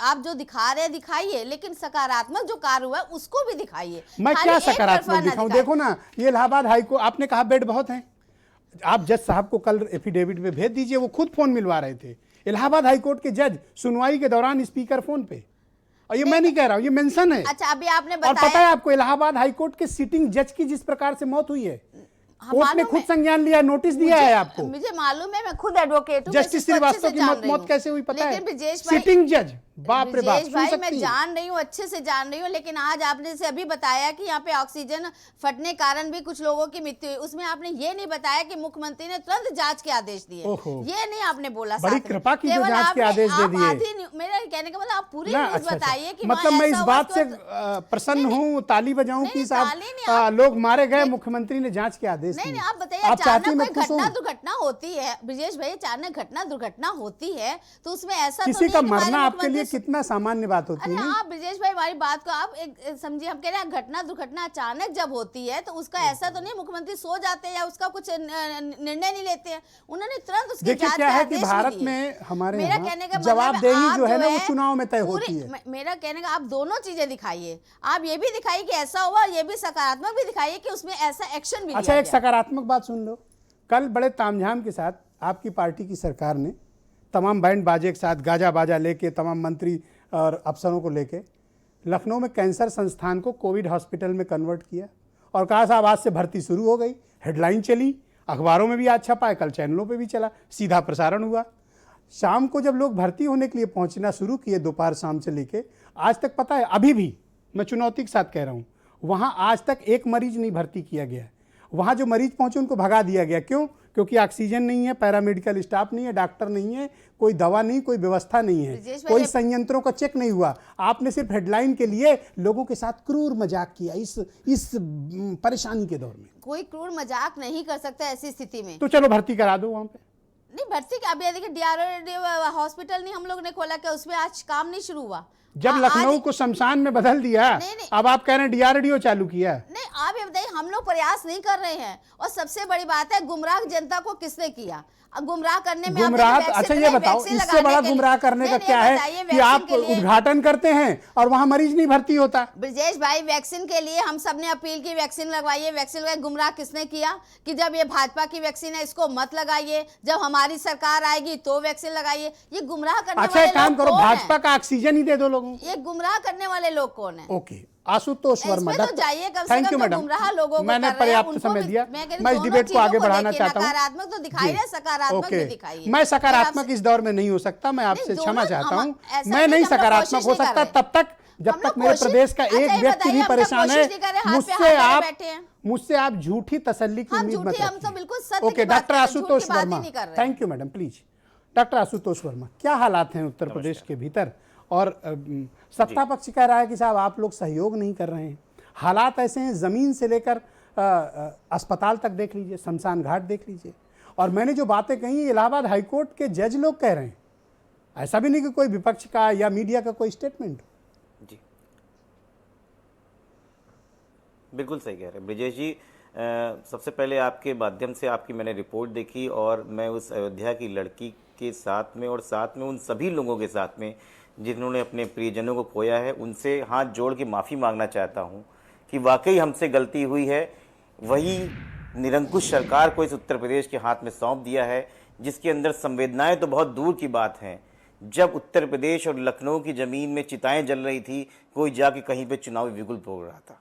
आप जो दिखा रहे हैं दिखाइए, लेकिन सकारात्मक जो कार्य हुआ है उसको भी दिखाइए। मैं खाली क्या एक तरफा सकारात्मक ना दिखाऊं? दिखाएं। देखो ना, ये इलाहाबाद हाई कोर्ट, आपने कहा बेड बहुत हैं, आप जज साहब को कल एफिडेविट में भेज दीजिए, वो खुद फोन मिलवा रहे थे। इलाहाबाद हाई कोर्ट के जज सुनवाई के दौरान स्पीकर फोन पे, और ये मैं नहीं कह रहा हूं, ये मेंशन है। अच्छा, अभी आपने और पता बताया, है आपको इलाहाबाद हाई कोर्ट के सिटिंग जज की जिस प्रकार से मौत हुई है, हाँ, कोर्ट ने मालूम खुद है। संज्ञान लिया, नोटिस दिया है आपको। मुझे मालूम है, मैं खुद एडवोकेट हूँ, जस्टिस श्रीवास्तव की मौत कैसे हुई पता है? लेकिन ब्रजेश भाई, सिटिंग जज, बाप रे बाप, ब्रजेश सुन भाई मैं सकती हैं? जान रही हूँ, अच्छे से जान रही हूँ, लेकिन आज आपने से अभी बताया कि यहाँ पे ऑक्सीजन फटने कारण भी कुछ लोगों की मृत्यु हुई, उसमें आपने ये नहीं बताया कि मुख्यमंत्री ने तुरंत जांच के आदेश दिए। ओहो। ये नहीं आपने बोला। बड़ी साथ में। कृपा की जो केवल जांच के आपने- आदेश दे आप दिए। आधी नहीं- मेरा कहने का मतलब आप पूरी ना, न्यूज़ अच्छा, बताइए कि मतलब वहाँ मैं ऐसा इस हुआ बात से तो- प्रसन्न हूँ, ताली बजाऊं नहीं, कि नहीं, साहब ताली नहीं, लोग मारे गए, मुख्यमंत्री ने जांच के आदेश नहीं दिए। नहीं, आप बताइए, आप चाहती अचानक मैं कोई खुश हूं? घटना दुर्घटना होती है ब्रजेश भाई, अचानक घटना दुर्घटना होती है तो उसमें ऐसा तो किसी नहीं का है कि हमारे मरना आपके लिए मुख्यमंत्री- कितना सामान्य बात होती अरे है नहीं? हाँ ब्रजेश भाई, हमारी बात को आप एक समझिए, हम कह रहे हैं घटना दुर्घटना अचानक जब होती है तो उसका ऐसा तो नहीं मुख्यमंत्री सो जाते हैं या उसका कुछ निर्णय नहीं लेते हैं, उन्होंने तुरंत उसकी देखिए जांच क्या के है कि आदेश भी भारत दिए। में हमारे मेरा यहाँ कहने का मतलब जवाबदेही आप जो है ना वो है चुनाव में तय पूरी- होती है। मेरा कहने का आप दोनों चीजें दिखाइए, आप ये भी दिखाइए कि ऐसा हुआ, ये भी सकारात्मक भी दिखाइए कि उसमें ऐसा एक्शन भी अच्छा, लिया एक गया। सकारात्मक बात सुन लो। कल बड़े तामझाम के साथ आपकी पार्टी की सरकार ने तमाम बैंड बाजे के साथ, गाजा बाजा लेके, तमाम मंत्री और अफसरों को लेके लखनऊ में कैंसर संस्थान को कोविड हॉस्पिटल में कन्वर्ट किया और कहा साहब आज से भर्ती शुरू हो गई। हेडलाइन चली, अखबारों में भी आज छपा है, कल चैनलों पे भी चला, सीधा प्रसारण हुआ। शाम को जब लोग भर्ती होने के लिए पहुंचना शुरू किए, दोपहर शाम से लेके आज तक, पता है अभी भी मैं चुनौती के साथ कह रहा हूँ, वहाँ आज तक एक मरीज नहीं भर्ती किया गया। वहाँ जो मरीज पहुंचे उनको भगा दिया गया। क्यों? क्योंकि ऑक्सीजन नहीं है, पैरामेडिकल स्टाफ नहीं है, डॉक्टर नहीं है, कोई दवा नहीं, कोई व्यवस्था नहीं है, ब्रजेश भाई, कोई संयंत्रों का चेक नहीं हुआ। आपने सिर्फ हेडलाइन के लिए लोगों के साथ क्रूर मजाक किया इस परेशानी के दौर में। कोई क्रूर मजाक नहीं कर सकता ऐसी स्थिति में। तो चलो भर्ती करा दो वहाँ पे। नहीं भर्ती क्या, अभी देखिए डीआरडीओ हॉस्पिटल नहीं हम लोग ने खोला, क्या उसमें आज काम नहीं शुरू हुआ? जब हाँ, लखनऊ आज- को शमशान में बदल दिया, नहीं। अब आप कह रहे हैं डीआरडीओ चालू किया। नहीं, आप ये बताइए, हम लोग प्रयास नहीं कर रहे हैं, और सबसे बड़ी बात है गुमराह जनता को किसने किया? अब गुमराह करने में गुमराह, आपने अच्छा वैक्सीन- ये नहीं, बताओ, वैक्सीन इससे लगाने बड़ा के गुमराह लिए- करने का नहीं, क्या है बताइए, कि वैक्सीन आप के लिए- उद्घाटन करते हैं और वहां मरीज नहीं भर्ती होता। ब्रजेश भाई, वैक्सीन के लिए हम सब ने अपील की, वैक्सीन लगवाइए, वैक्सीन लगाइए। गुमराह किसने किया कि जब ये भाजपा की वैक्सीन है इसको मत लगाइए, जब हमारी सरकार आएगी तो वैक्सीन लगाइए। ये गुमराह करने अच्छा वाले एक काम लोग करो, कौन हैं? भाजपा का ऑक्सीजन ही दे दो लोगों को। ये गुमराह करने वाले लोग कौन है? ओके, आशुतोष वर्मा, इसमें तो जाइए कम से थैंक कम यू जो मैडम, गुमराह लोगों को मैंने कर रहे हैं, पर्याप्त उनको समय भी- दिया। मैं कह रही मैं इस दोनों डिबेट को चीजों आगे को बढ़ाना देखिए, चाहता हूँ। नकारात्मक तो दिखाई रहे, सकारात्मक ओके, भी दिखाइए। मैं सकारात्मक आपसे- इस दौर में नहीं हो सकता, मैं आपसे नहीं, क्षमा दोनों चाहता हम- हूँ। ऐसा मैं नहीं नहीं कि हम लोग सकारात्मक कोशिश हो नहीं कर सकता रहे। तब तक जब हम तक लोग मेरे कोशिश- प्रदेश का अच्छा, एक ये व्यक्ति बताइए, भी हम लोग परेशान है। कोशिश नहीं कर रहे, हाथ पे मुझसे हाथ लगा आप बैठे हैं। मुझसे आप झूठी तसल्ली की हम उम्मीद मत झूठी, हम तो रखिए। बिल्कुल सत्य ओके, की बात डॉक्टर कर रहे हैं, झूठ आशुतोष की बात ही वर्मा, नहीं कर रहे हैं। Thank you madam, please. Doctor Ashutosh Verma, क्या हालात हैं उत्तर प्रदेश के भीतर? और सत्ता पक्ष कह रहा है कि साहब आप लोग सहयोग नहीं कर रहे हैं। हालात ऐसे हैं, जमीन से लेकर अस्पताल तक देख लीजिए, शमशान घाट देख लीजिए। और मैंने जो बातें कही इलाहाबाद हाईकोर्ट के जज लोग कह रहे हैं, ऐसा भी नहीं कि कोई विपक्ष का या मीडिया का कोई स्टेटमेंट। जी बिल्कुल सही कह रहे हैं ब्रिजेश जी। सबसे पहले आपके माध्यम से आपकी मैंने रिपोर्ट देखी और मैं उस अयोध्या की लड़की के साथ में और साथ में उन सभी लोगों के साथ में जिन्होंने अपने प्रियजनों को खोया है, उनसे हाथ जोड़ के माफ़ी मांगना चाहता हूं कि वाकई हमसे गलती हुई है। वही निरंकुश सरकार को इस उत्तर प्रदेश के हाथ में सौंप दिया है, जिसके अंदर संवेदनाएं तो बहुत दूर की बात हैं। जब उत्तर प्रदेश और लखनऊ की ज़मीन में चिताएं जल रही थी, कोई जाके कहीं पे चुनावी बिगुल भोग रहा था।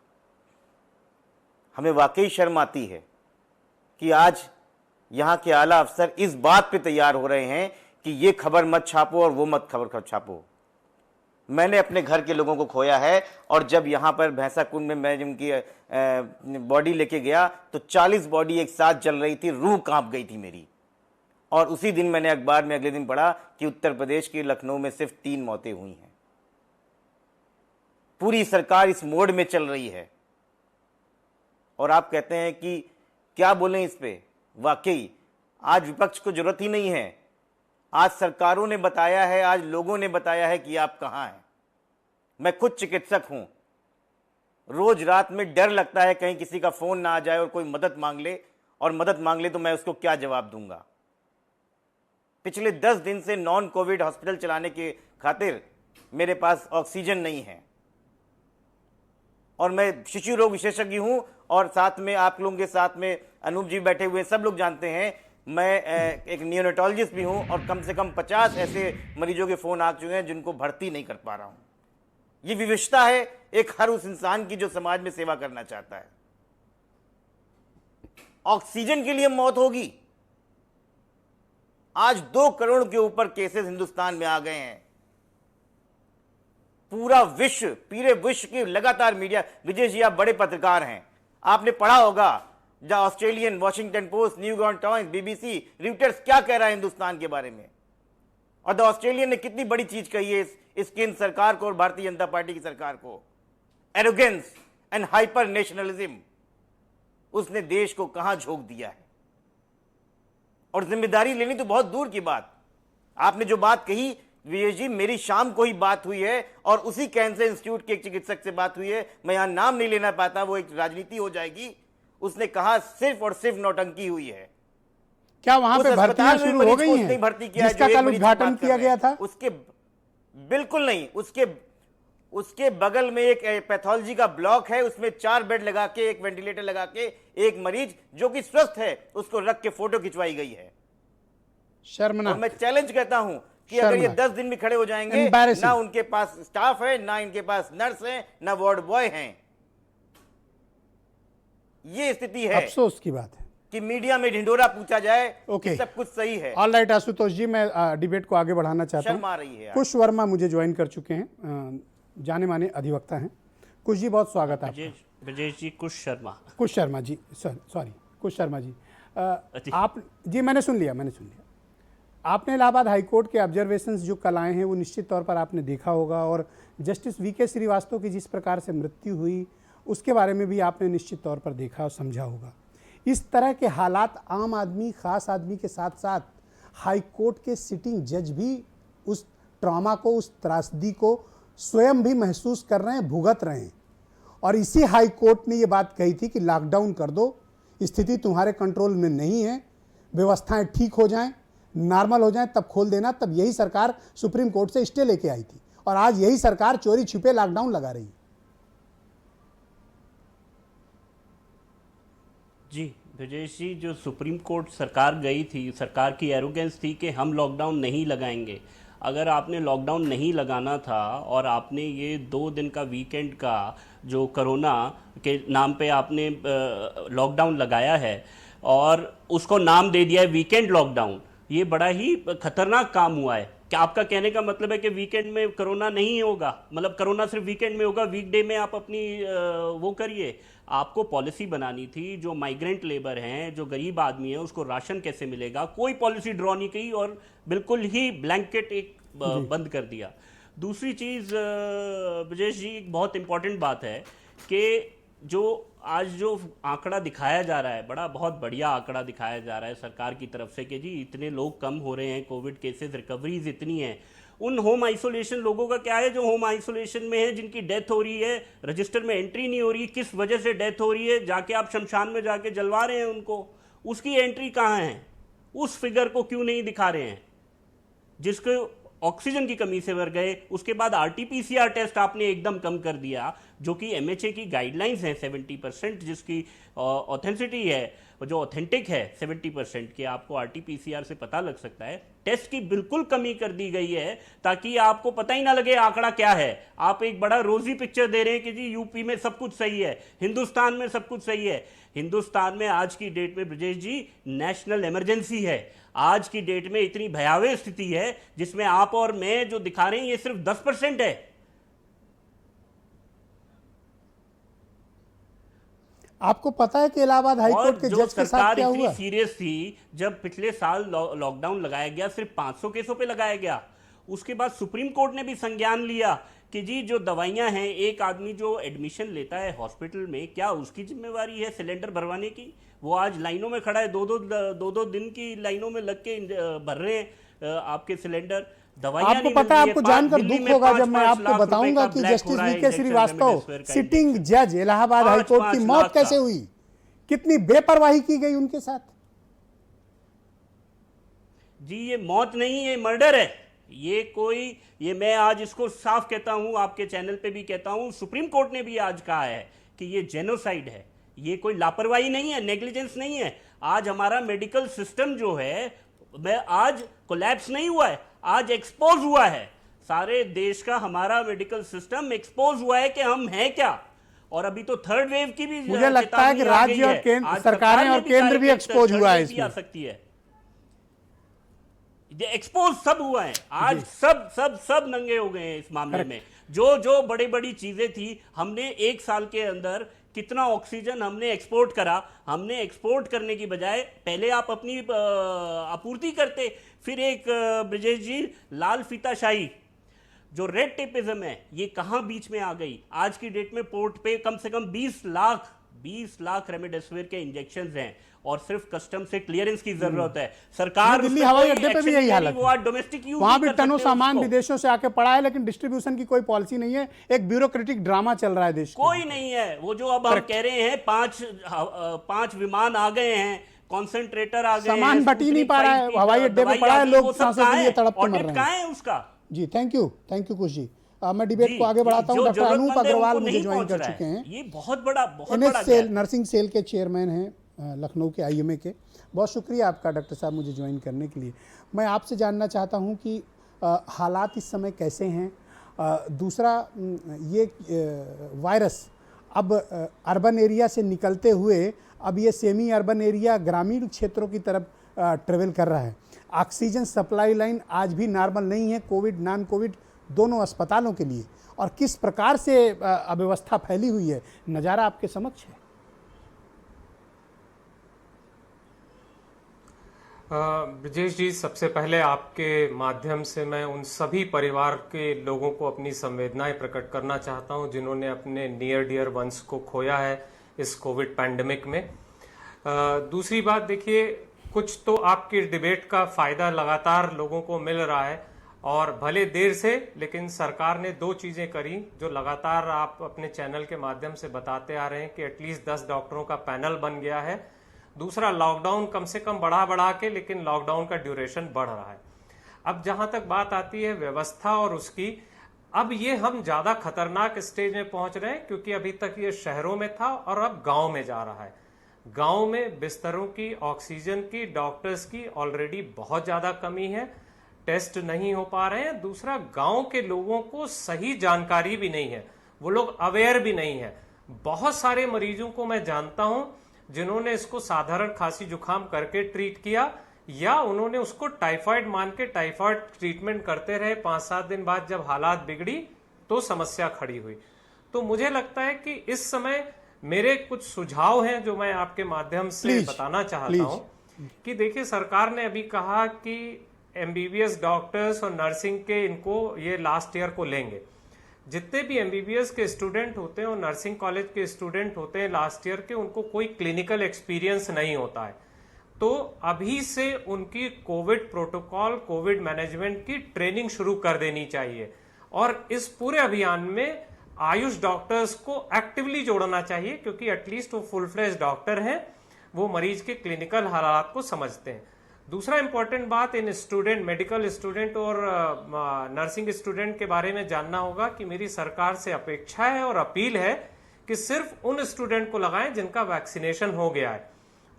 हमें वाकई शर्म आती है कि आज यहाँ के आला अफसर इस बात पे तैयार हो रहे हैं कि ये खबर मत छापो और वो मत खबर छापो। मैंने अपने घर के लोगों को खोया है, और जब यहाँ पर भैंसा कुंड में मैं जिनकी बॉडी लेके गया तो 40 बॉडी एक साथ जल रही थी, रूह कांप गई थी मेरी। और उसी दिन मैंने अखबार में अगले दिन पढ़ा कि उत्तर प्रदेश के लखनऊ में सिर्फ 3 मौतें हुई हैं। पूरी सरकार इस मोड में चल रही है, और आप कहते हैं कि क्या बोलें इस पे। वाकई आज विपक्ष को जरूरत ही नहीं है। आज सरकारों ने बताया है, आज लोगों ने बताया है कि आप कहां हैं। मैं खुद चिकित्सक हूं, रोज रात में डर लगता है कहीं किसी का फोन ना आ जाए और कोई मदद मांग ले, और मदद मांग ले तो मैं उसको क्या जवाब दूंगा। पिछले 10 दिन से नॉन कोविड हॉस्पिटल चलाने के खातिर मेरे पास ऑक्सीजन नहीं है, और मैं शिशु रोग विशेषज्ञ हूं, और साथ में आप लोगों के साथ में अनूप जी बैठे हुए सब लोग जानते हैं मैं एक नियोनेटोलॉजिस्ट भी हूं, और कम से कम 50 ऐसे मरीजों के फोन आ चुके हैं जिनको भर्ती नहीं कर पा रहा हूं। ये विवशता है एक हर उस इंसान की जो समाज में सेवा करना चाहता है। ऑक्सीजन के लिए मौत होगी। आज 2 करोड़ के ऊपर केसेस हिंदुस्तान में आ गए हैं। पूरा विश्व की लगातार मीडिया, विजय जी आप बड़े पत्रकार हैं, आपने पढ़ा होगा the Australian, Washington post, New York times, BBC, रिटर्स क्या कह रहा है हिंदुस्तान के बारे में। और द ऑस्ट्रेलियन ने कितनी बड़ी चीज कही है इस केंद्र सरकार को और भारतीय जनता पार्टी की सरकार को, एरोगेंस एंड हाइपर नेशनलिज्म। उसने देश को कहां झोंक दिया है, और जिम्मेदारी लेनी तो बहुत दूर की बात। आपने जो बात कही विजय जी, मेरी शाम को ही बात हुई है, और उसी कैंसर इंस्टीट्यूट के एक चिकित्सक से बात हुई है, मैं यहां नाम नहीं लेना पाता, वो एक राजनीति हो जाएगी। उसने कहा सिर्फ और सिर्फ नौटंकी हुई है। क्या वहां पे भर्तियां शुरू हो गई हैं जिसका कल उद्घाटन किया गया था? उसके बिल्कुल नहीं, उसके बगल में एक पैथोलॉजी का ब्लॉक है, उसमें 4 बेड लगा के, एक वेंटिलेटर लगा के, एक मरीज जो कि स्वस्थ है उसको रख के फोटो खिंचवाई गई है। शर्मनाक। और मैं चैलेंज करता हूं कि अगर ये 10 दिन में खड़े हो जाएंगे, ना उनके पास स्टाफ है, ना इनके पास नर्स है, ना वार्ड बॉय हैं। ये स्थिति है। अफसोस की बात है कि मीडिया में ढिंढोरा पूछा जाए ओके सब कुछ सही है। ऑल राइट आशुतोष जी, मैं डिबेट को आगे बढ़ाना चाहता शर्म आ रही है हूँ। यार। कुश वर्मा मुझे ज्वाइन कर चुके हैं, जाने माने अधिवक्ता हैं। कुश जी बहुत स्वागत है आपका। ब्रजेश जी, कुश शर्मा जी, सॉरी कुश शर्मा जी। आप जी, मैंने सुन लिया। आपने इलाहाबाद हाईकोर्ट के ऑब्जर्वेशंस जो कल आए हैं वो निश्चित तौर पर आपने देखा होगा, और जस्टिस वीके श्रीवास्तव की जिस प्रकार से मृत्यु हुई उसके बारे में भी आपने निश्चित तौर पर देखा और समझा होगा। इस तरह के हालात आम आदमी, खास आदमी के साथ साथ हाईकोर्ट के सिटिंग जज भी उस ट्रॉमा को, उस त्रासदी को स्वयं भी महसूस कर रहे हैं, भुगत रहे हैं। और इसी हाईकोर्ट ने ये बात कही थी कि लॉकडाउन कर दो, स्थिति तुम्हारे कंट्रोल में नहीं है, व्यवस्थाएं ठीक हो जाएं, नॉर्मल हो जाएं, तब खोल देना। तब यही सरकार सुप्रीम कोर्ट से स्टे लेके आई थी, और आज यही सरकार चोरी छिपे लॉकडाउन लगा रही है। जी ब्रजेश जी, जो सुप्रीम कोर्ट सरकार गई थी, सरकार की एरोगेंस थी कि हम लॉकडाउन नहीं लगाएंगे। अगर आपने लॉकडाउन नहीं लगाना था और आपने ये 2 दिन का वीकेंड का जो कोरोना के नाम पे आपने लॉकडाउन लगाया है और उसको नाम दे दिया है वीकेंड लॉकडाउन, ये बड़ा ही खतरनाक काम हुआ है। क्या आपका कहने का मतलब है कि वीकेंड में कोरोना नहीं होगा, मतलब कोरोना सिर्फ वीकेंड में होगा, वीकडे में आप अपनी वो करिए। आपको पॉलिसी बनानी थी, जो माइग्रेंट लेबर हैं, जो गरीब आदमी है, उसको राशन कैसे मिलेगा, कोई पॉलिसी ड्रॉ नहीं की और बिल्कुल ही ब्लैंकेट एक बंद कर दिया। दूसरी चीज़ ब्रजेश जी, एक बहुत इंपॉर्टेंट बात है कि जो आज जो आंकड़ा दिखाया जा रहा है, बहुत बढ़िया आंकड़ा दिखाया जा रहा है सरकार की तरफ से कि जी इतने लोग कम हो रहे हैं, कोविड केसेस, रिकवरीज इतनी हैं। उन होम आइसोलेशन लोगों का क्या है जो होम आइसोलेशन में है, जिनकी डेथ हो रही है, रजिस्टर में एंट्री नहीं हो रही, किस वजह से डेथ हो रही है, जाके आप शमशान में जाके जलवा रहे हैं उनको, उसकी एंट्री कहाँ है? उस फिगर को क्यों नहीं दिखा रहे हैं? जिसको ऑक्सीजन की कमी से मर गए, उसके बाद RT-PCR टेस्ट आपने एकदम कम कर दिया, जो कि MHA की गाइडलाइंस हैं 70% जिसकी ऑथेंटिसिटी है, जो ऑथेंटिक है 70% के आपको RT-PCR से पता लग सकता है, टेस्ट की बिल्कुल कमी कर दी गई है ताकि आपको पता ही ना लगे आंकड़ा क्या है। आप एक बड़ा रोजी पिक्चर दे रहे हैं कि जी यूपी में सब कुछ सही है, हिंदुस्तान में सब कुछ सही है। हिंदुस्तान में आज की डेट में ब्रजेश जी नेशनल इमरजेंसी है। आज की डेट में इतनी भयावह स्थिति है जिसमें आप और मैं जो दिखा रहे हैं ये सिर्फ 10% है। आपको पता है कि इलाहाबाद हाईकोर्ट के जज के साथ क्या हुआ? सीरियस थी जब पिछले साल लॉकडाउन लगाया गया, सिर्फ 500 केसों पे लगाया गया। उसके बाद सुप्रीम कोर्ट ने भी संज्ञान लिया कि जी जो दवाइयां हैं, एक आदमी जो एडमिशन लेता है हॉस्पिटल में, क्या उसकी जिम्मेवारी है सिलेंडर भरवाने की? वो आज लाइनों में खड़ा है, दो दिन की लाइनों में लग के भर रहे हैं आपके सिलेंडर। आपको पता है, आपको जानकर दुख होगा जब मैं आपको बताऊंगा कि जस्टिस वीके श्रीवास्तव, सिटिंग जज इलाहाबाद हाईकोर्ट की मौत कैसे हुई, कितनी बेपरवाही की गई उनके साथ। जी ये मौत नहीं है, मर्डर है। ये मैं आज इसको साफ कहता हूं, आपके चैनल पे भी कहता हूं, सुप्रीम कोर्ट ने भी आज कहा है कि ये जेनोसाइड है। ये कोई लापरवाही नहीं है, नेग्लिजेंस नहीं है। आज हमारा मेडिकल सिस्टम जो है आज कोलैप्स नहीं हुआ है, आज एक्सपोज हुआ है। सारे देश का हमारा मेडिकल सिस्टम एक्सपोज हुआ है कि हम हैं क्या। और अभी तो थर्ड वेव की भी मुझे लगता है कि राज्य और केंद्र सरकारें और केंद्र भी एक्सपोज हुआ है इसमें। आ सकती है, एक्सपोज सब हुआ है आज, सब नंगे हो गए हैं इस मामले में। जो बड़ी बड़ी चीजें थी, हमने एक साल के अंदर कितना ऑक्सीजन हमने एक्सपोर्ट करा। हमने एक्सपोर्ट करने की बजाय पहले आप अपनी आपूर्ति करते। फिर एक ब्रजेश जी लाल फीताशाही, जो रेड टेपिज्म है, ये कहां बीच में आ गई। आज की डेट में पोर्ट पे कम से कम 20 लाख रेमडेसिविर के इंजेक्शंस हैं और सिर्फ कस्टम से क्लियरेंस की जरूरत है। सरकार दिल्ली हवाई अड्डे पे भी यही हालत है, डोमेस्टिक यूज वहां भी टनों सामान विदेशों से आके पड़ा है, लेकिन डिस्ट्रीब्यूशन की कोई पॉलिसी नहीं है। एक ब्यूरोक्रेटिक ड्रामा चल रहा है देश में। कोई नहीं है। वो जो अब हम कह रहे हैं, पांच विमान आ गए हैं, कॉन्सेंट्रेटर आ गए, सामान बट ही नहीं पा रहा है, हवाई अड्डे पे पड़ा है, लोग सांसों के लिए तड़प मर रहे हैं। उसका जी थैंक यू कुश जी। मैं डिबेट को आगे बढ़ाता हूं। डॉक्टर अनूप अग्रवाल मुझे ज्वाइन कर चुके हैं। ये बहुत बड़ा नर्सिंग सेल के चेयरमैन हैं लखनऊ के IMA के। बहुत शुक्रिया आपका डॉक्टर साहब मुझे ज्वाइन करने के लिए। मैं आपसे जानना चाहता हूं कि हालात इस समय कैसे हैं। दूसरा, ये वायरस अब अर्बन एरिया से निकलते हुए अब ये सेमी अर्बन एरिया, ग्रामीण क्षेत्रों की तरफ ट्रेवल कर रहा है। ऑक्सीजन सप्लाई लाइन आज भी नॉर्मल नहीं है, कोविड नॉन कोविड दोनों अस्पतालों के लिए, और किस प्रकार से अव्यवस्था फैली हुई है, नज़ारा आपके समक्ष है। ब्रजेश जी, सबसे पहले आपके माध्यम से मैं उन सभी परिवार के लोगों को अपनी संवेदनाएं प्रकट करना चाहता हूं जिन्होंने अपने नियर डियर वंस को खोया है इस कोविड पैंडेमिक में। दूसरी बात, देखिए, कुछ तो आपकी डिबेट का फायदा लगातार लोगों को मिल रहा है, और भले देर से, लेकिन सरकार ने 2 चीजें करी जो लगातार आप अपने चैनल के माध्यम से बताते आ रहे हैं कि एटलीस्ट 10 डॉक्टरों का पैनल बन गया है। दूसरा, लॉकडाउन कम से कम बढ़ा के, लेकिन लॉकडाउन का ड्यूरेशन बढ़ रहा है। अब जहां तक बात आती है व्यवस्था और उसकी, अब ये हम ज्यादा खतरनाक स्टेज में पहुंच रहे हैं क्योंकि अभी तक ये शहरों में था और अब गांव में जा रहा है। गांव में बिस्तरों की, ऑक्सीजन की, डॉक्टर्स की ऑलरेडी बहुत ज्यादा कमी है, टेस्ट नहीं हो पा रहे हैं। दूसरा, गांव के लोगों को सही जानकारी भी नहीं है, वो लोग अवेयर भी नहीं है। बहुत सारे मरीजों को मैं जानता हूं जिन्होंने इसको साधारण खांसी जुकाम करके ट्रीट किया, या उन्होंने उसको टाइफाइड मान के टाइफाइड ट्रीटमेंट करते रहे। 5-7 दिन बाद जब हालात बिगड़ी तो समस्या खड़ी हुई। तो मुझे लगता है कि इस समय मेरे कुछ सुझाव हैं जो मैं आपके माध्यम से बताना चाहता हूं कि देखिए, सरकार ने अभी कहा कि MBBS डॉक्टर्स और नर्सिंग के इनको ये लास्ट ईयर को लेंगे। जितने भी MBBS के स्टूडेंट होते हैं और नर्सिंग कॉलेज के स्टूडेंट होते हैं लास्ट ईयर के, उनको कोई क्लिनिकल एक्सपीरियंस नहीं होता है। तो अभी से उनकी कोविड प्रोटोकॉल, कोविड मैनेजमेंट की ट्रेनिंग शुरू कर देनी चाहिए, और इस पूरे अभियान में आयुष डॉक्टर्स को एक्टिवली जोड़ना चाहिए, क्योंकि एटलीस्ट वो फुल फ्लेज डॉक्टर हैं, वो मरीज के क्लिनिकल हालात को समझते हैं। दूसरा इंपॉर्टेंट बात, इन स्टूडेंट, मेडिकल स्टूडेंट और नर्सिंग स्टूडेंट के बारे में जानना होगा कि मेरी सरकार से अपेक्षा है और अपील है कि सिर्फ उन स्टूडेंट को लगाएं जिनका वैक्सीनेशन हो गया है,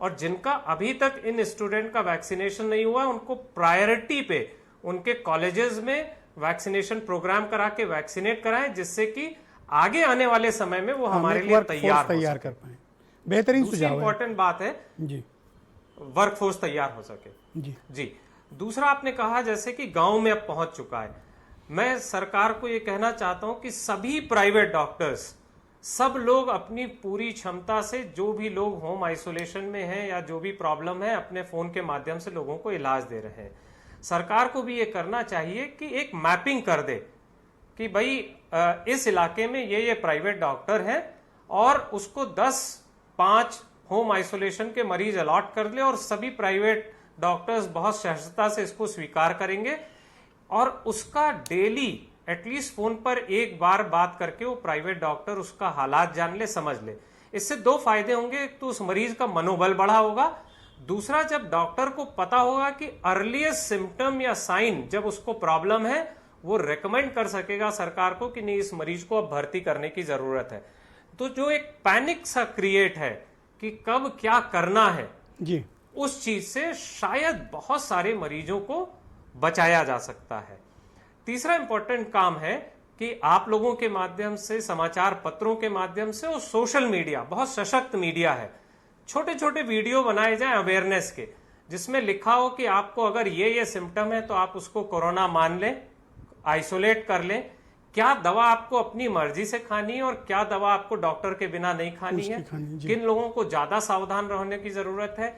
और जिनका अभी तक इन स्टूडेंट का वैक्सीनेशन नहीं हुआ उनको प्रायोरिटी पे उनके कॉलेजेस में वैक्सीनेशन प्रोग्राम करा के वैक्सीनेट कराएं, जिससे कि आगे आने वाले समय में वो हमारे लिए तैयार कर पाए। बेहतरीन दूसरी सुझाव है इंपॉर्टेंट बात है जी, वर्कफोर्स तैयार हो सके। जी दूसरा आपने कहा जैसे कि गांव में अब पहुंच चुका है। मैं सरकार को ये कहना चाहता हूं कि सभी प्राइवेट डॉक्टर्स, सब लोग अपनी पूरी क्षमता से, जो भी लोग होम आइसोलेशन में हैं या जो भी प्रॉब्लम है, अपने फोन के माध्यम से लोगों को इलाज दे रहे हैं। सरकार को भी ये करना चाहिए कि एक मैपिंग कर दे कि भाई इस इलाके में ये प्राइवेट डॉक्टर हैं और उसको 10-5 होम आइसोलेशन के मरीज अलॉट कर ले और सभी प्राइवेट डॉक्टर्स बहुत सहजता से इसको स्वीकार करेंगे और उसका डेली एटलीस्ट फोन पर एक बार बात करके वो प्राइवेट डॉक्टर उसका हालात जान ले, समझ ले। इससे 2 फायदे होंगे। एक तो उस मरीज का मनोबल बढ़ा होगा, दूसरा जब डॉक्टर को पता होगा कि अर्लीस्ट सिम्टम या साइन जब उसको प्रॉब्लम है वो रेकमेंड कर सकेगा सरकार को कि नहीं इस मरीज को अब भर्ती करने की जरूरत है। तो जो एक पैनिक सा क्रिएट है कि कब क्या करना है जी, उस चीज से शायद बहुत सारे मरीजों को बचाया जा सकता है। तीसरा इंपॉर्टेंट काम है कि आप लोगों के माध्यम से, समाचार पत्रों के माध्यम से और सोशल मीडिया, बहुत सशक्त मीडिया है, छोटे छोटे वीडियो बनाए जाएं अवेयरनेस के, जिसमें लिखा हो कि आपको अगर ये सिम्टम है तो आप उसको कोरोना मान लें, आइसोलेट कर लें, क्या दवा आपको अपनी मर्जी से खानी है और क्या दवा आपको डॉक्टर के बिना नहीं खानी है, किन लोगों को ज्यादा सावधान रहने की जरूरत है,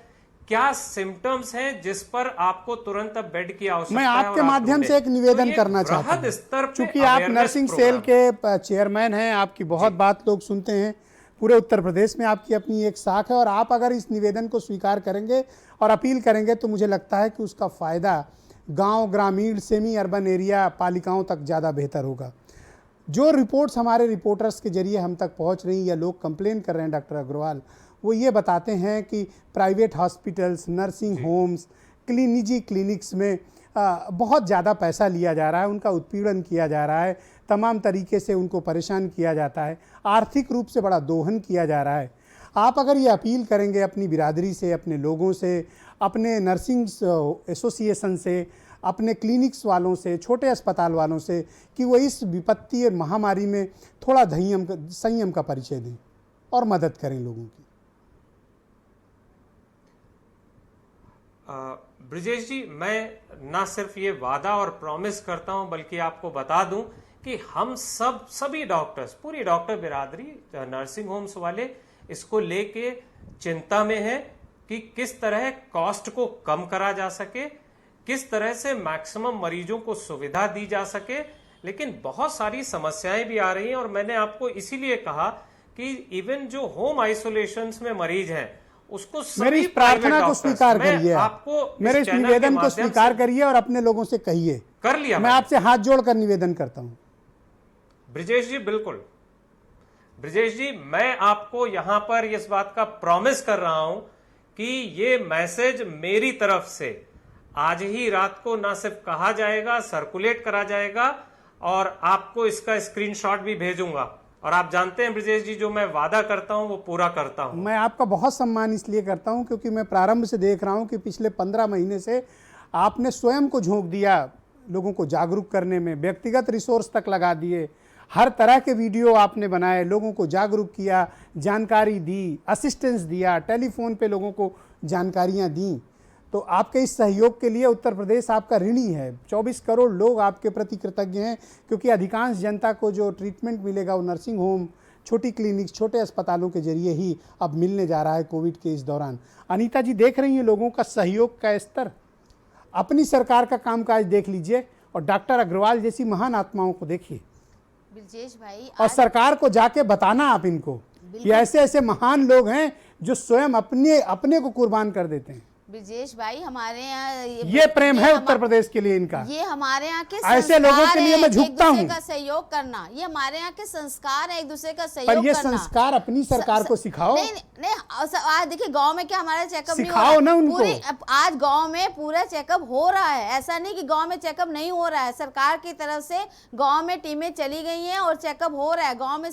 क्या सिम्टम्स हैं जिस पर आपको तुरंत अब बेड की आवश्यकता है। मैं आपके माध्यम से एक निवेदन करना चाहता हूं, चूंकि आप नर्सिंग सेल के चेयरमैन हैं, आपकी बहुत बात लोग सुनते हैं, पूरे उत्तर प्रदेश में आपकी अपनी एक शाख है और आप अगर इस निवेदन को स्वीकार करेंगे और अपील करेंगे तो मुझे लगता है कि उसका फायदा गांव, ग्रामीण, सेमी अर्बन एरिया पालिकाओं तक ज़्यादा बेहतर होगा। जो रिपोर्ट्स हमारे रिपोर्टर्स के जरिए हम तक पहुंच रही या लोग कंप्लेन कर रहे हैं डॉक्टर अग्रवाल, वो ये बताते हैं कि प्राइवेट हॉस्पिटल्स, नर्सिंग होम्स, निजी क्लिनिक्स में बहुत ज़्यादा पैसा लिया जा रहा है, उनका उत्पीड़न किया जा रहा है, तमाम तरीके से उनको परेशान किया जाता है, आर्थिक रूप से बड़ा दोहन किया जा रहा है। आप अगर ये अपील करेंगे अपनी बिरादरी से, अपने लोगों से, अपने नर्सिंग एसोसिएशन से, अपने क्लिनिक्स वालों से, छोटे अस्पताल वालों से कि वो इस विपत्ति और महामारी में थोड़ा संयम का परिचय दें और मदद करें लोगों की। ब्रिजेश जी, मैं ना सिर्फ ये वादा और प्रॉमिस करता हूं बल्कि आपको बता दूं कि हम सभी डॉक्टर्स, पूरी डॉक्टर बिरादरी, नर्सिंग होम्स वाले इसको लेके चिंता में हैं कि किस तरह कॉस्ट को कम करा जा सके, किस तरह से मैक्सिमम मरीजों को सुविधा दी जा सके। लेकिन बहुत सारी समस्याएं भी आ रही हैं और मैंने आपको इसीलिए कहा कि इवन जो होम आइसोलेशन में मरीज हैं उसको मेरी इस प्रार्थना को स्वीकार करिए, मेरे इस निवेदन को स्वीकार करिए और अपने लोगों से कहिए। कर लिया, मैं आपसे हाथ जोड़कर निवेदन करता हूं। ब्रिजेश जी, बिल्कुल ब्रिजेश जी, मैं आपको यहां पर इस बात का प्रॉमिस कर रहा हूं कि ये मैसेज मेरी तरफ से आज ही रात को ना सिर्फ कहा जाएगा, सर्कुलेट करा जाएगा और आपको इसका स्क्रीनशॉट भी भेजूंगा। और आप जानते हैं ब्रिजेश जी, जो मैं वादा करता हूं वो पूरा करता हूं। मैं आपका बहुत सम्मान इसलिए करता हूं क्योंकि मैं प्रारंभ से देख रहा हूं कि पिछले 15 महीने से आपने स्वयं को झोंक दिया लोगों को जागरूक करने में, व्यक्तिगत रिसोर्स तक लगा दिए, हर तरह के वीडियो आपने बनाए, लोगों को जागरूक किया, जानकारी दी, असिस्टेंस दिया, टेलीफोन पे लोगों को जानकारियां दी। तो आपके इस सहयोग के लिए उत्तर प्रदेश आपका ऋणी है। 24 करोड़ लोग आपके प्रति कृतज्ञ हैं क्योंकि अधिकांश जनता को जो ट्रीटमेंट मिलेगा वो नर्सिंग होम, छोटी क्लिनिक्स, छोटे अस्पतालों के जरिए ही अब मिलने जा रहा है कोविड के इस दौरान। अनीता जी, देख रही हैं लोगों का सहयोग का स्तर। अपनी सरकार का कामकाज देख लीजिए और डॉक्टर अग्रवाल जैसी महान आत्माओं को देखिए ब्रजेश भाई, और सरकार को जाके बताना आप इनको कि ऐसे ऐसे महान लोग हैं जो स्वयं अपने को कुर्बान कर देते हैं। ब्रजेश भाई हमारे यहाँ ये प्रेम है उत्तर प्रदेश के लिए इनका। ये हमारे यहाँ के ऐसे लोगों के लिए मैं झुकता हूँ। एक दूसरे का सहयोग करना, ये हमारे यहाँ के संस्कार है, एक दूसरे का सहयोग पर करना। ये संस्कार अपनी सरकार को सिखाओ। नहीं आज देखिए गांव में क्या हमारा चेकअप नहीं हो सिखाओ रहा ना है। उनको। आज गांव में पूरा चेकअप हो रहा है, ऐसा नहीं कि गांव में चेकअप नहीं हो रहा है। सरकार की तरफ से गांव में टीमें चली गई हैं और चेकअप हो रहा है गांव में।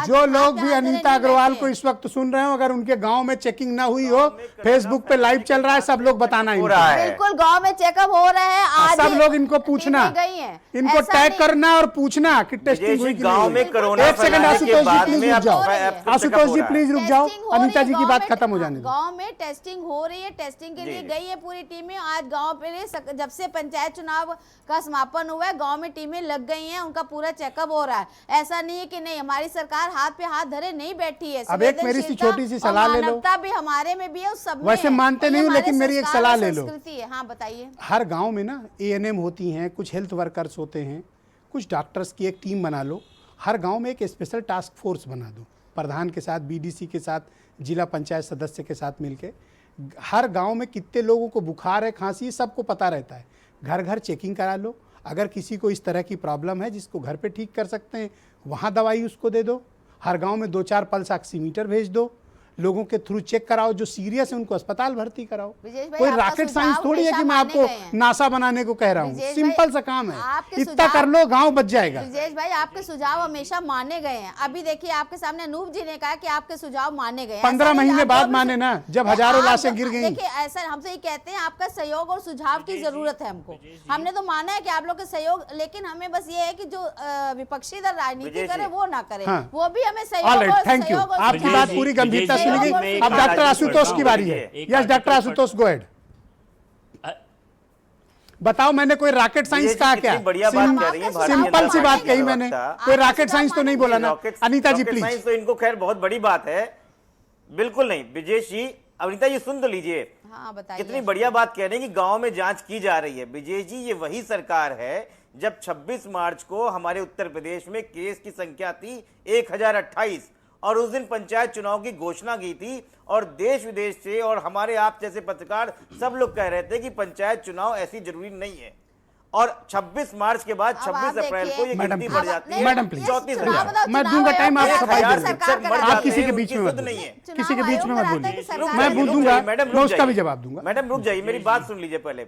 जो लोग भी अनीता अग्रवाल को इस वक्त सुन रहे हो, अगर उनके गांव में चेकिंग ना हुई हो, फेसबुक पे लाइव चल रहा है, सब लोग बताना हो रहा है। बिल्कुल गांव में चेकअप हो रहा है। आज सब लोग इनको पूछना, इनको टैग करना और पूछना कि टेस्टिंग हुई कि गांव में कोरोना एक सेकंड आशुतोष जी प्लीज रुक जाओ, आशुतोष जी प्लीज रुक जाओ, अनीता जी की बात खत्म हो जाने दो। गांव में टेस्टिंग हो रही है, टेस्टिंग के लिए गई है पूरी टीमें। आज गांव पे जब से पंचायत चुनाव का समापन हुआ है, गांव में टीमें लग गई हैं, उनका पूरा चेकअप हो रहा है। ऐसा नहीं है कि नहीं, हमारी सरकार हाथ पे हाथ धरे नहीं बैठी है। अब एक मेरी सी छोटी सी सलाह ले लो। मानवता भी हमारे में भी है, उस सब में वैसे है। मानते नहीं हूं, लेकिन मेरी एक सलाह ले लो। संस्कृति है। हाँ बताइए। हर गांव में ना एएनएम होती हैं, कुछ हेल्थ वर्कर्स होते हैं, कुछ डॉक्टर्स की एक टीम बना लो। हर गांव में एक स्पेशल टास्क फोर्स बना दो, प्रधान के साथ, बीडीसी के साथ, जिला पंचायत सदस्य के साथ मिलके। हर गांव में कितने लोगों को बुखार है, खांसी, सबको पता रहता है। घर घर चेकिंग करा लो। अगर किसी को इस तरह की प्रॉब्लम है जिसको घर पे ठीक कर सकते हैं, वहाँ दवाई उसको दे दो। हर गांव में 2-4 पल्स ऑक्सीमीटर भेज दो। लोगों के थ्रू चेक कराओ, जो सीरियस है उनको अस्पताल भर्ती कराओ। कोई रॉकेट साइंस थोड़ी है कि मैं आपको नासा बनाने को कह रहा हूँ, सिंपल सा काम है, इतना कर लो, गांव बच जाएगा। ब्रजेश भाई आपके सुझाव हमेशा माने गए हैं। अभी देखिए आपके सामने अनूप जी ने कहा कि आपके सुझाव माने गए। 15 महीने बाद माने ना, जब हजारों लाशें गिर गई। देखिए ऐसा हमसे ये कहते हैं, आपका सहयोग और सुझाव की जरूरत है हमको। हमने तो माना है कि आप लोग के सहयोग, लेकिन हमें बस ये है कि जो विपक्षी दल राजनीति करे वो ना करे, वो भी हमें सहयोग। थैंक यू, आपकी बात पूरी गंभीरता सुनी गई। अब डॉक्टर आशुतोष की बारी है। Yes doctor Ashutosh, go ahead. बताओ, मैंने कोई रॉकेट साइंस कहा क्या? सिंपल सी बात कही मैंने, कोई रॉकेट साइंस तो नहीं बोला ना। अनीता जी प्लीज। साइंस तो इनको खैर बहुत बड़ी बात है, बिल्कुल नहीं। ब्रजेश जी, अनीता जी सुन तो लीजिए। हाँ, बताइए। कितनी बढ़िया बात कह रहे हैं कि गांव में जांच की जा रही है। ब्रजेश जी, ये वही सरकार है जब 26 मार्च को हमारे उत्तर प्रदेश में केस की संख्या थी 1028 और उस दिन पंचायत चुनाव की घोषणा की थी और देश विदेश से और हमारे आप जैसे पत्रकार सब लोग कह रहे थे कि पंचायत चुनाव ऐसी जरूरी नहीं है। और 26 मार्च के बाद 26 अप्रैल को ये गिनती बढ़ जाती है। Madam please, 34,000। मैं दूंगा टाइम, आप सफाई दे दो। आप किसी के बीच में मत बोलिए, किसी के बीच में मत बोलिए, मैं बोल दूंगा, मैं उसका भी जवाब दूंगा। मैडम रुक जाइए, मेरी बात सुन लीजिए पहले।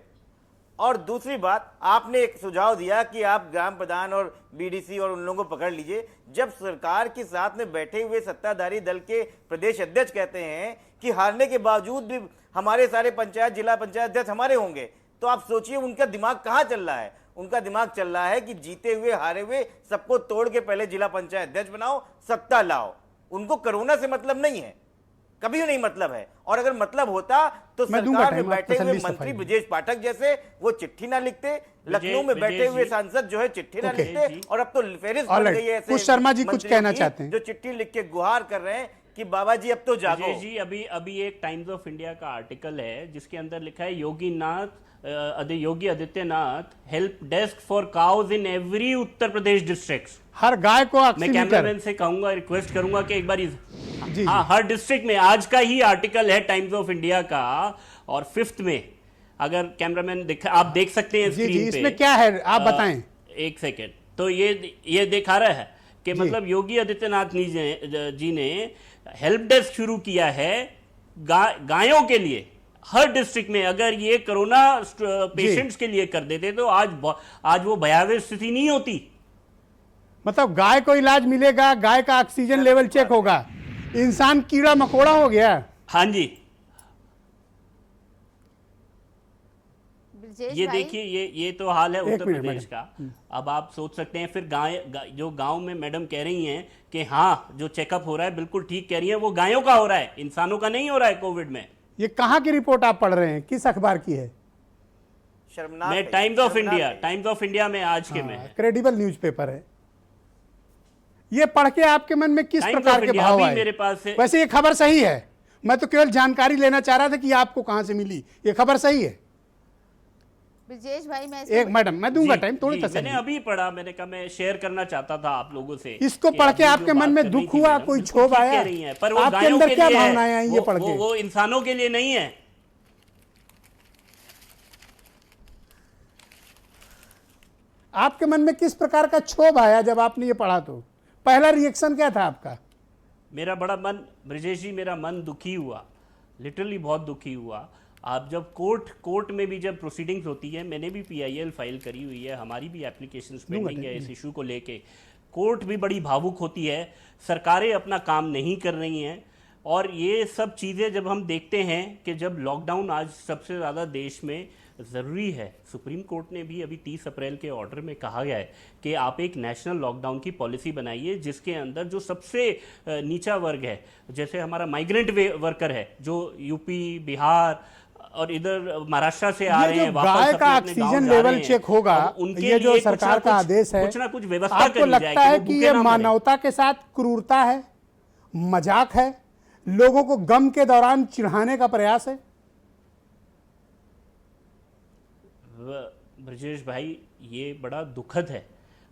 और दूसरी बात, आपने एक सुझाव दिया कि आप ग्राम प्रधान और बीडीसी और उन लोगों को पकड़ लीजिए। जब सरकार के साथ में बैठे हुए सत्ताधारी दल के प्रदेश अध्यक्ष कहते हैं कि हारने के बावजूद भी हमारे सारे पंचायत, जिला पंचायत अध्यक्ष हमारे होंगे, तो आप सोचिए उनका दिमाग कहाँ चल रहा है। उनका दिमाग चल रहा है कि जीते हुए हारे हुए सबको तोड़ के पहले जिला पंचायत अध्यक्ष बनाओ, सत्ता लाओ। उनको कोरोना से मतलब नहीं है, कभी नहीं मतलब है। और अगर मतलब होता तो सरकार में बैठे हुए मंत्री ब्रजेश पाठक जैसे वो चिट्ठी ना लिखते, लखनऊ में बैठे हुए सांसद जो है चिट्ठी ना लिखते। और अब तो फेरिस्त बन गई है ऐसे शर्मा जी कुछ कहना चाहते हैं, जो चिट्ठी लिख के गुहार कर रहे हैं कि बाबा जी अब तो जागो। जी अभी एक टाइम्स ऑफ इंडिया का आर्टिकल है जिसके अंदर लिखा है Yogi Adityanath help desk for cows in every Uttar Pradesh district. हर गाय को मैं कैमरामैन से कहूंगा, रिक्वेस्ट करूंगा कि एक बार हाँ, हर डिस्ट्रिक्ट में। आज का ही आर्टिकल है टाइम्स ऑफ इंडिया का और 5th में, अगर कैमरामैन आप देख सकते हैं स्क्रीन पे। इसमें क्या है आप बताएं। एक सेकेंड, तो ये दिखा रहा है कि मतलब योगी आदित्यनाथ जी ने हेल्प डेस्क शुरू किया है गायों के लिए हर डिस्ट्रिक्ट में। अगर ये कोरोना पेशेंट्स के लिए कर देते तो आज वो भयावह स्थिति नहीं होती। मतलब गाय को इलाज मिलेगा, गाय का ऑक्सीजन लेवल चेक होगा, इंसान कीड़ा मकोड़ा हो गया। हाँ जी, ये देखिए, ये तो हाल है उत्तर प्रदेश का। अब आप सोच सकते हैं फिर जो गांव में मैडम कह रही हैं कि हाँ जो चेकअप हो रहा है बिल्कुल ठीक कह रही है, वो गायों का हो रहा है, इंसानों का नहीं हो रहा है कोविड में। ये कहाँ की रिपोर्ट आप पढ़ रहे हैं, किस अखबार की है? शर्मनाक। मैं टाइम्स ऑफ इंडिया में आज के में क्रेडिबल न्यूज़पेपर है। ये पढ़ के आपके मन में किस प्रकार के भाव आए? मेरे पास है। वैसे ये खबर सही है, मैं तो केवल जानकारी लेना चाह रहा था कि आपको कहां से मिली। ये खबर सही है ब्रजेश भाई? मैं एक मैडम, मैं दूंगा टाइम, थोड़ी तसल्ली। मैंने अभी पढ़ा, मैंने कहा मैं शेयर करना चाहता था आप लोगों से। इसको पढ़ के आपके मन में दुख हुआ, कोई क्षोभ आया? पर वो आपके अंदर क्या भावनाएं आई ये पढ़ के? वो इंसानों के लिए नहीं है। आपके मन में किस प्रकार का क्षोभ आया जब आपने ये पढ़ा? तो पहला रिएक्शन क्या था आपका? मेरा बड़ा मन, ब्रजेश जी, मेरा मन दुखी हुआ, लिटरली बहुत दुखी हुआ। आप जब कोर्ट में भी जब प्रोसीडिंग्स होती है, मैंने भी PIL फाइल करी हुई है, हमारी भी एप्लीकेशंस पेंडिंग है इस इशू को लेके, कोर्ट भी बड़ी भावुक होती है, सरकारें अपना काम नहीं कर रही हैं। और ये सब चीज़ें जब हम देखते हैं कि जब लॉकडाउन आज सबसे ज़्यादा देश में ज़रूरी है, सुप्रीम कोर्ट ने भी अभी 30 अप्रैल के ऑर्डर में कहा गया है कि आप एक नेशनल लॉकडाउन की पॉलिसी बनाइए जिसके अंदर जो सबसे नीचा वर्ग है, जैसे हमारा माइग्रेंट वर्कर है जो यूपी, बिहार और इधर महाराष्ट्र से आ रहे हैं, गाय का ऑक्सीजन लेवल चेक होगा, ये जो सरकार का आदेश है, कुछ ना कुछ व्यवस्था आपको लगता है कि ये मानवता के साथ क्रूरता है, मजाक है, लोगों को गम के दौरान चिढ़ाने का प्रयास है? ब्रजेश भाई, ये बड़ा दुखद है।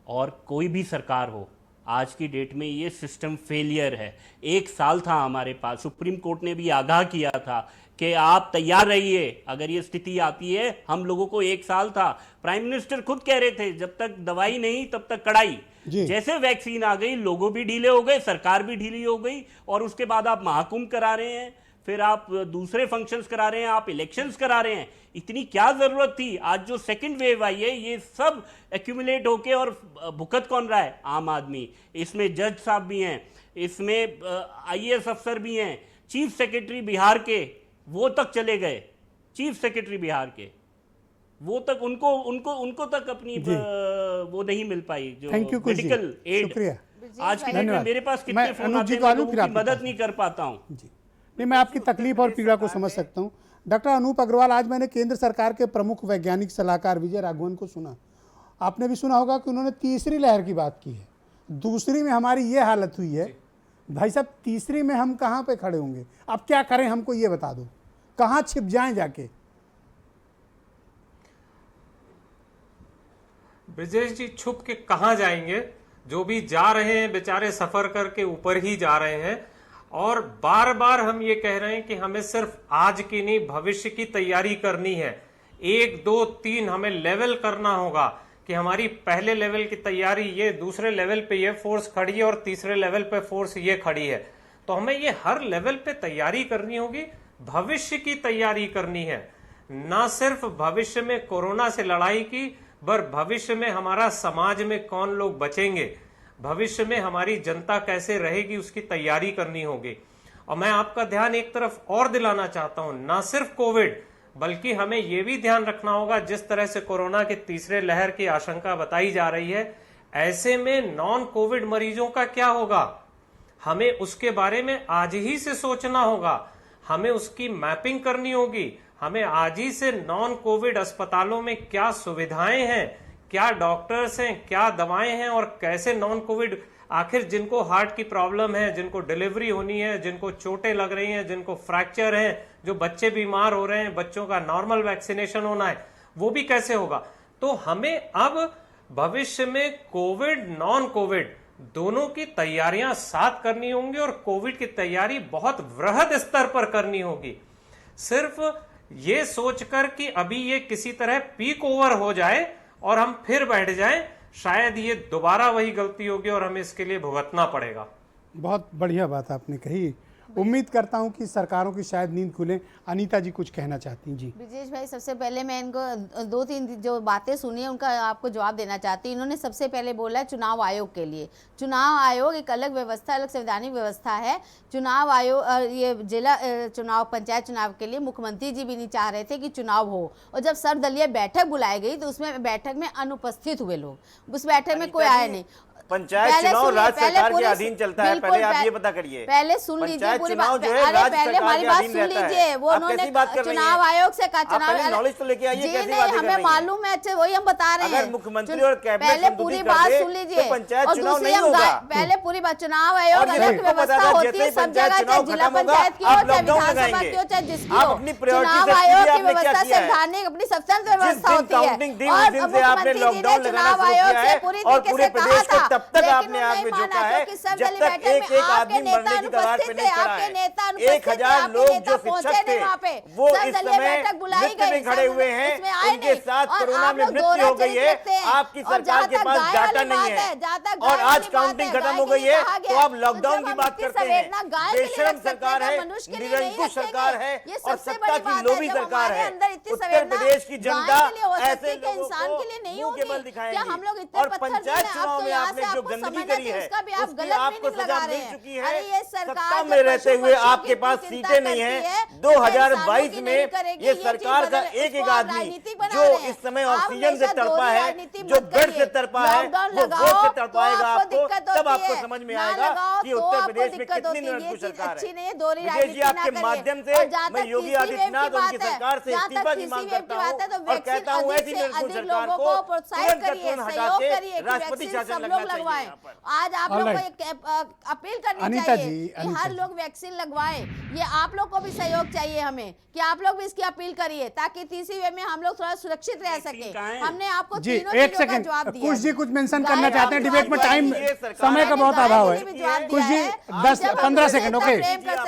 और कोई भी सरकार हो, आज की डेट में ये सिस्टम फेलियर है। 1 साल था हमारे पास, सुप्रीम कोर्ट ने भी आगाह किया था कि आप तैयार रहिए अगर ये स्थिति आती है। हम लोगों को 1 साल था, प्राइम मिनिस्टर खुद कह रहे थे जब तक दवाई नहीं तब तक कड़ाई। जैसे वैक्सीन आ गई, लोगों भी ढीले हो गए, सरकार भी ढीली हो गई, और उसके बाद आप महाकुंभ करा रहे हैं, फिर आप दूसरे फंक्शंस करा रहे हैं, आप इलेक्शंस करा रहे हैं। इतनी क्या जरूरत थी? आज जो सेकंड वेव आई है, ये सब एक्यूमुलेट होके, और भुगत कौन रहा है? आम आदमी। इसमें जज साहब भी हैं, इसमें IAS अफसर भी हैं, चीफ सेक्रेटरी बिहार के वो तक चले गए, चीफ सेक्रेटरी बिहार के वो तक, उनको तक अपनी वो नहीं मिल पाई जो मेडिकल एड। आज की डेट में मेरे पास कितने फोन आते हैं, लोगों की मदद नहीं कर पाता हूँ। नहीं, मैं आपकी तकलीफ और पीड़ा को समझ सकता हूँ। डॉक्टर अनूप अग्रवाल, आज मैंने केंद्र सरकार के प्रमुख वैज्ञानिक सलाहकार विजय राघवन को सुना। आपने भी सुना होगा कि उन्होंने तीसरी लहर की बात की है। दूसरी में हमारी ये हालत हुई है, भाई साहब तीसरी में हम कहाँ पे खड़े होंगे? अब क्या करें, हमको ये बता दो, कहाँ छिप जाएं जाके? ब्रजेश जी, छुप के कहाँ जाएंगे? जो भी जा रहे हैं बेचारे सफर करके ऊपर ही जा रहे हैं। और बार बार हम ये कह रहे हैं कि हमें सिर्फ आज की नहीं, भविष्य की तैयारी करनी है। 1, 2, 3 हमें लेवल करना होगा कि हमारी पहले लेवल की तैयारी ये, दूसरे लेवल पे ये फोर्स खड़ी है और तीसरे लेवल पे फोर्स ये खड़ी है। तो हमें ये हर लेवल पे तैयारी करनी होगी, भविष्य की तैयारी करनी है। ना सिर्फ भविष्य में कोरोना से लड़ाई की, पर भविष्य में हमारा समाज में कौन लोग बचेंगे, भविष्य में हमारी जनता कैसे रहेगी, उसकी तैयारी करनी होगी। और मैं आपका ध्यान एक तरफ और दिलाना चाहता हूं, ना सिर्फ कोविड बल्कि हमें यह भी ध्यान रखना होगा, जिस तरह से कोरोना के तीसरे लहर की आशंका बताई जा रही है, ऐसे में नॉन कोविड मरीजों का क्या होगा? हमें उसके बारे में आज ही से सोचना होगा, हमें उसकी मैपिंग करनी होगी। हमें आज ही से नॉन कोविड अस्पतालों में क्या सुविधाएं हैं, क्या डॉक्टर्स हैं, क्या दवाएं हैं, और कैसे नॉन कोविड, आखिर जिनको हार्ट की प्रॉब्लम है, जिनको डिलीवरी होनी है, जिनको चोटें लग रही हैं, जिनको फ्रैक्चर है, जो बच्चे बीमार हो रहे हैं, बच्चों का नॉर्मल वैक्सीनेशन होना है, वो भी कैसे होगा? तो हमें अब भविष्य में कोविड, नॉन कोविड दोनों की तैयारियां साथ करनी होंगी, और कोविड की तैयारी बहुत वृहद स्तर पर करनी होगी। सिर्फ ये सोचकर कि अभी ये किसी तरह पीक ओवर हो जाए और हम फिर बैठ जाएं, शायद ये दोबारा वही गलती होगी और हमें इसके लिए भुगतना पड़ेगा। बहुत बढ़िया बात आपने कही। उम्मीद करता हूं कि सरकारों की शायद नींद खुले। अनीता जी कुछ कहना चाहती हैं? जी ब्रजेश भाई, सबसे पहले मैं इनको 2-3 जो बातें सुनी है उनका आपको जवाब देना चाहती हूँ। इन्होंने सबसे पहले बोला चुनाव आयोग के लिए। चुनाव आयोग एक अलग व्यवस्था, अलग संवैधानिक व्यवस्था है। चुनाव आयोग, ये जिला चुनाव, पंचायत चुनाव के लिए मुख्यमंत्री जी भी नहीं चाह रहे थे कि चुनाव हो, और जब सर्वदलीय बैठक बुलाई गई तो उसमें बैठक में अनुपस्थित हुए लोग, उस बैठक में कोई आया नहीं। पंचायत चुनाव राज्य सरकार के अधीन चलता है, पहले आप ये पता करिए। पहले सुन लीजिए पूरी बात, अरे पहले हमारी बात सुन लीजिए। वो उन्होंने चुनाव आयोग से कहा, चुनाव नॉलेज तो लेके आइए, कैसी बात कर रही हैं? हमें मालूम है, अच्छे वही हम बता रहे हैं। अगर मुख्यमंत्री और कैबिनेट पहले पूरी बात सुन लीजिए, पंचायत चुनाव नहीं होगा। पहले पूरी बात, चुनाव आयोग अलग व्यवस्था होती है सब जगह, चाहे जिला पंचायत की हो, चाहे विधानसभा की हो, चाहे जिसकी हो। चुनाव आयोग की व्यवस्था संवैधानिक अपनी स्वतंत्र व्यवस्था होती है, और मुख्यमंत्री जी ने चुनाव आयोग से पूरी तरीके से कहा था तब तक लेकिन आपने आग में झोंका है जब तक एक एक आदमी मरने की कगार पे नहीं खड़ा है। 1000 लोग जो शिक्षक थे वो इस समय मृत्यु में खड़े हुए हैं, उनके साथ कोरोना में मृत्यु हो गई है। आपकी सरकार के पास डाटा नहीं है और आज काउंटिंग खत्म हो गई है तो आप लॉकडाउन की बात करते हैं। बेशरम सरकार है, निरंकुश सरकार है और सत्ता की लोभी सरकार है। उत्तर प्रदेश की जनता ऐसे लोगों को मुंह के बल दिखाएगी और पंचायत चुनाव में आपने जो गंदगी करी है उसकी आपको सजा मिल चुकी है। सत्ता में रहते हुए आपके पास सीटें नहीं है। 2022 में ये सरकार का एक एक आदमी जो इस समय ऑक्सीजन से तड़पा है, जो बेड से तड़पा है, वो वोट से तड़पाएगा आपको, तब आपको समझ में आएगा कि उत्तर प्रदेश में कितनी निरंकुश सरकार है। विजय जी, आपके माध्यम से मैं योगी आदित्यनाथ और उनकी सरकार से इस्तीफा की मांग करता हूं और कहता हूं ऐसी निरंकुश सरकार को तुरंत का तुरंत हटा के राष्ट्रपति शासन लगना चाहिए। आज आप लोग को एक अपील करनी चाहिए कि हर लोग वैक्सीन लगवाएं। ये आप लोग को भी सहयोग चाहिए हमें कि आप लोग भी इसकी अपील करिए ताकि तीसरी वेव में हम लोग थोड़ा सुरक्षित रह सके। हमने आपको जी तीनों एक चीजों का सेकंड, जवाब दिया। कुछ जी कुछ मेंशन करना चाहते हैं डिबेट में, टाइम समय का बहुत अभाव है। कुछ जी 10-15 second, okay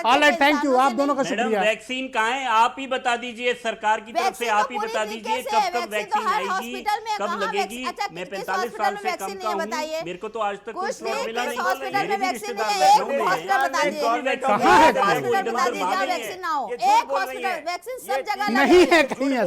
all right, thank you, आप दोनों का शुक्रिया। वैक्सीन कहाँ है आप ही बता दीजिए, सरकार की तरफ से आप ही बता दीजिए कब कब वैक्सीन आएगी, कब लगेगी। मैं 45 साल से कम का हूँ, मेरे को तो आज तक कोई स्लॉट मिला नहीं। मेरे भी रिश्तेदार लखनऊ में हैं, नहीं है कहीं,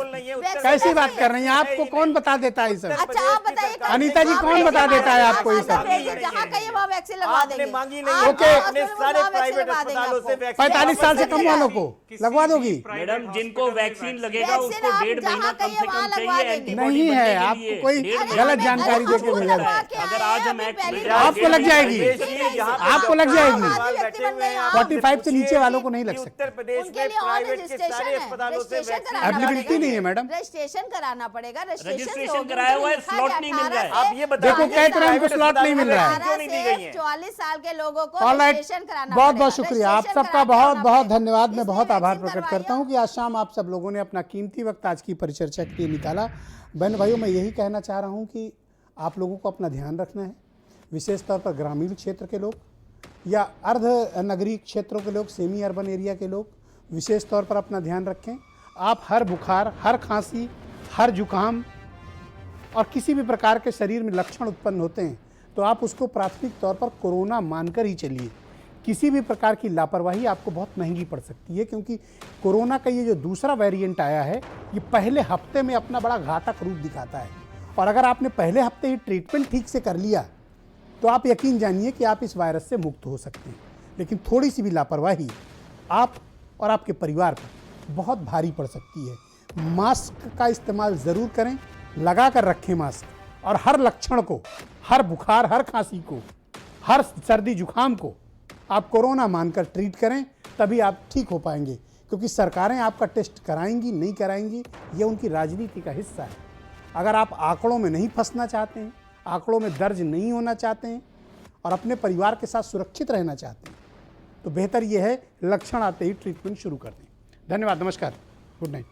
कैसी बात कर रही हैं? आपको कौन बता देता है सर? अच्छा आप बताइए अनीता जी, कौन बता देता है आपको ये सब? जहाँ कहिए वहाँ वैक्सीन लगवा देंगे। मांगी नहीं, ओके, अपने सारे प्राइवेट अस्पतालों से 45 साल से कम वालों को लगवा दोगी? मैडम जिनको वैक्सीन लगेगा उसको 1.5 महीना कम से कम चाहिए एंटीबॉडी नहीं है, बनने के आपको लिए। कोई 1.5 गलत महीना जानकारी आपको देके लगता भेजा है। अगर आज हम आपको लग जाएगी, आपको लग जाएगी। 45 से नीचे वालों को नहीं लग सकती। उत्तर प्रदेश में प्राइवेट के सारे अस्पतालों से अवेलेबिलिटी नहीं है मैडम, रजिस्ट्रेशन कराना पड़ेगा। रजिस्ट्रेशन कराया हुआ है, स्लॉट नहीं मिल रहा है। आप ये बताइए, देखो कई तरह को स्लॉट नहीं मिल रहा है। 44 साल के लोगों को ऑलराइट, रजिस्ट्रेशन कराना बहुत पड़ेगा। बहुत शुक्रिया, आप सबका बहुत बहुत धन्यवाद। मैं बहुत आभार प्रकट करता हूं कि आज शाम आप सब लोगों ने अपना कीमती वक्त आज की परिचर्चा के लिए निकाला। बहन भाइयों, मैं यही कहना चाह रहा हूं कि आप लोगों को अपना ध्यान रखना है, विशेष तौर पर ग्रामीण क्षेत्र के लोग या अर्ध नगरीय क्षेत्रों के लोग, सेमी अर्बन एरिया के लोग विशेष तौर पर अपना ध्यान रखें। आप हर बुखार, हर खांसी, हर जुकाम और किसी भी प्रकार के शरीर में लक्षण उत्पन्न होते हैं तो आप उसको प्राथमिक तौर पर कोरोना मानकर ही चलिए। किसी भी प्रकार की लापरवाही आपको बहुत महंगी पड़ सकती है, क्योंकि कोरोना का ये जो दूसरा वेरिएंट आया है ये पहले हफ्ते में अपना बड़ा घातक रूप दिखाता है और अगर आपने पहले हफ्ते ही ट्रीटमेंट ठीक से कर लिया तो आप यकीन जानिए कि आप इस वायरस से मुक्त हो सकते हैं। लेकिन थोड़ी सी भी लापरवाही आप और आपके परिवार पर बहुत भारी पड़ सकती है। मास्क का इस्तेमाल ज़रूर करें, लगा कर रखें मास्क, और हर लक्षण को, हर बुखार, हर खांसी को, हर सर्दी जुकाम को आप कोरोना मानकर ट्रीट करें, तभी आप ठीक हो पाएंगे। क्योंकि सरकारें आपका टेस्ट कराएंगी नहीं कराएंगी ये उनकी राजनीति का हिस्सा है। अगर आप आंकड़ों में नहीं फंसना चाहते हैं, आंकड़ों में दर्ज नहीं होना चाहते हैं और अपने परिवार के साथ सुरक्षित रहना चाहते हैं तो बेहतर यह है लक्षण आते ही ट्रीटमेंट शुरू कर दें। धन्यवाद, नमस्कार, गुड नाइट।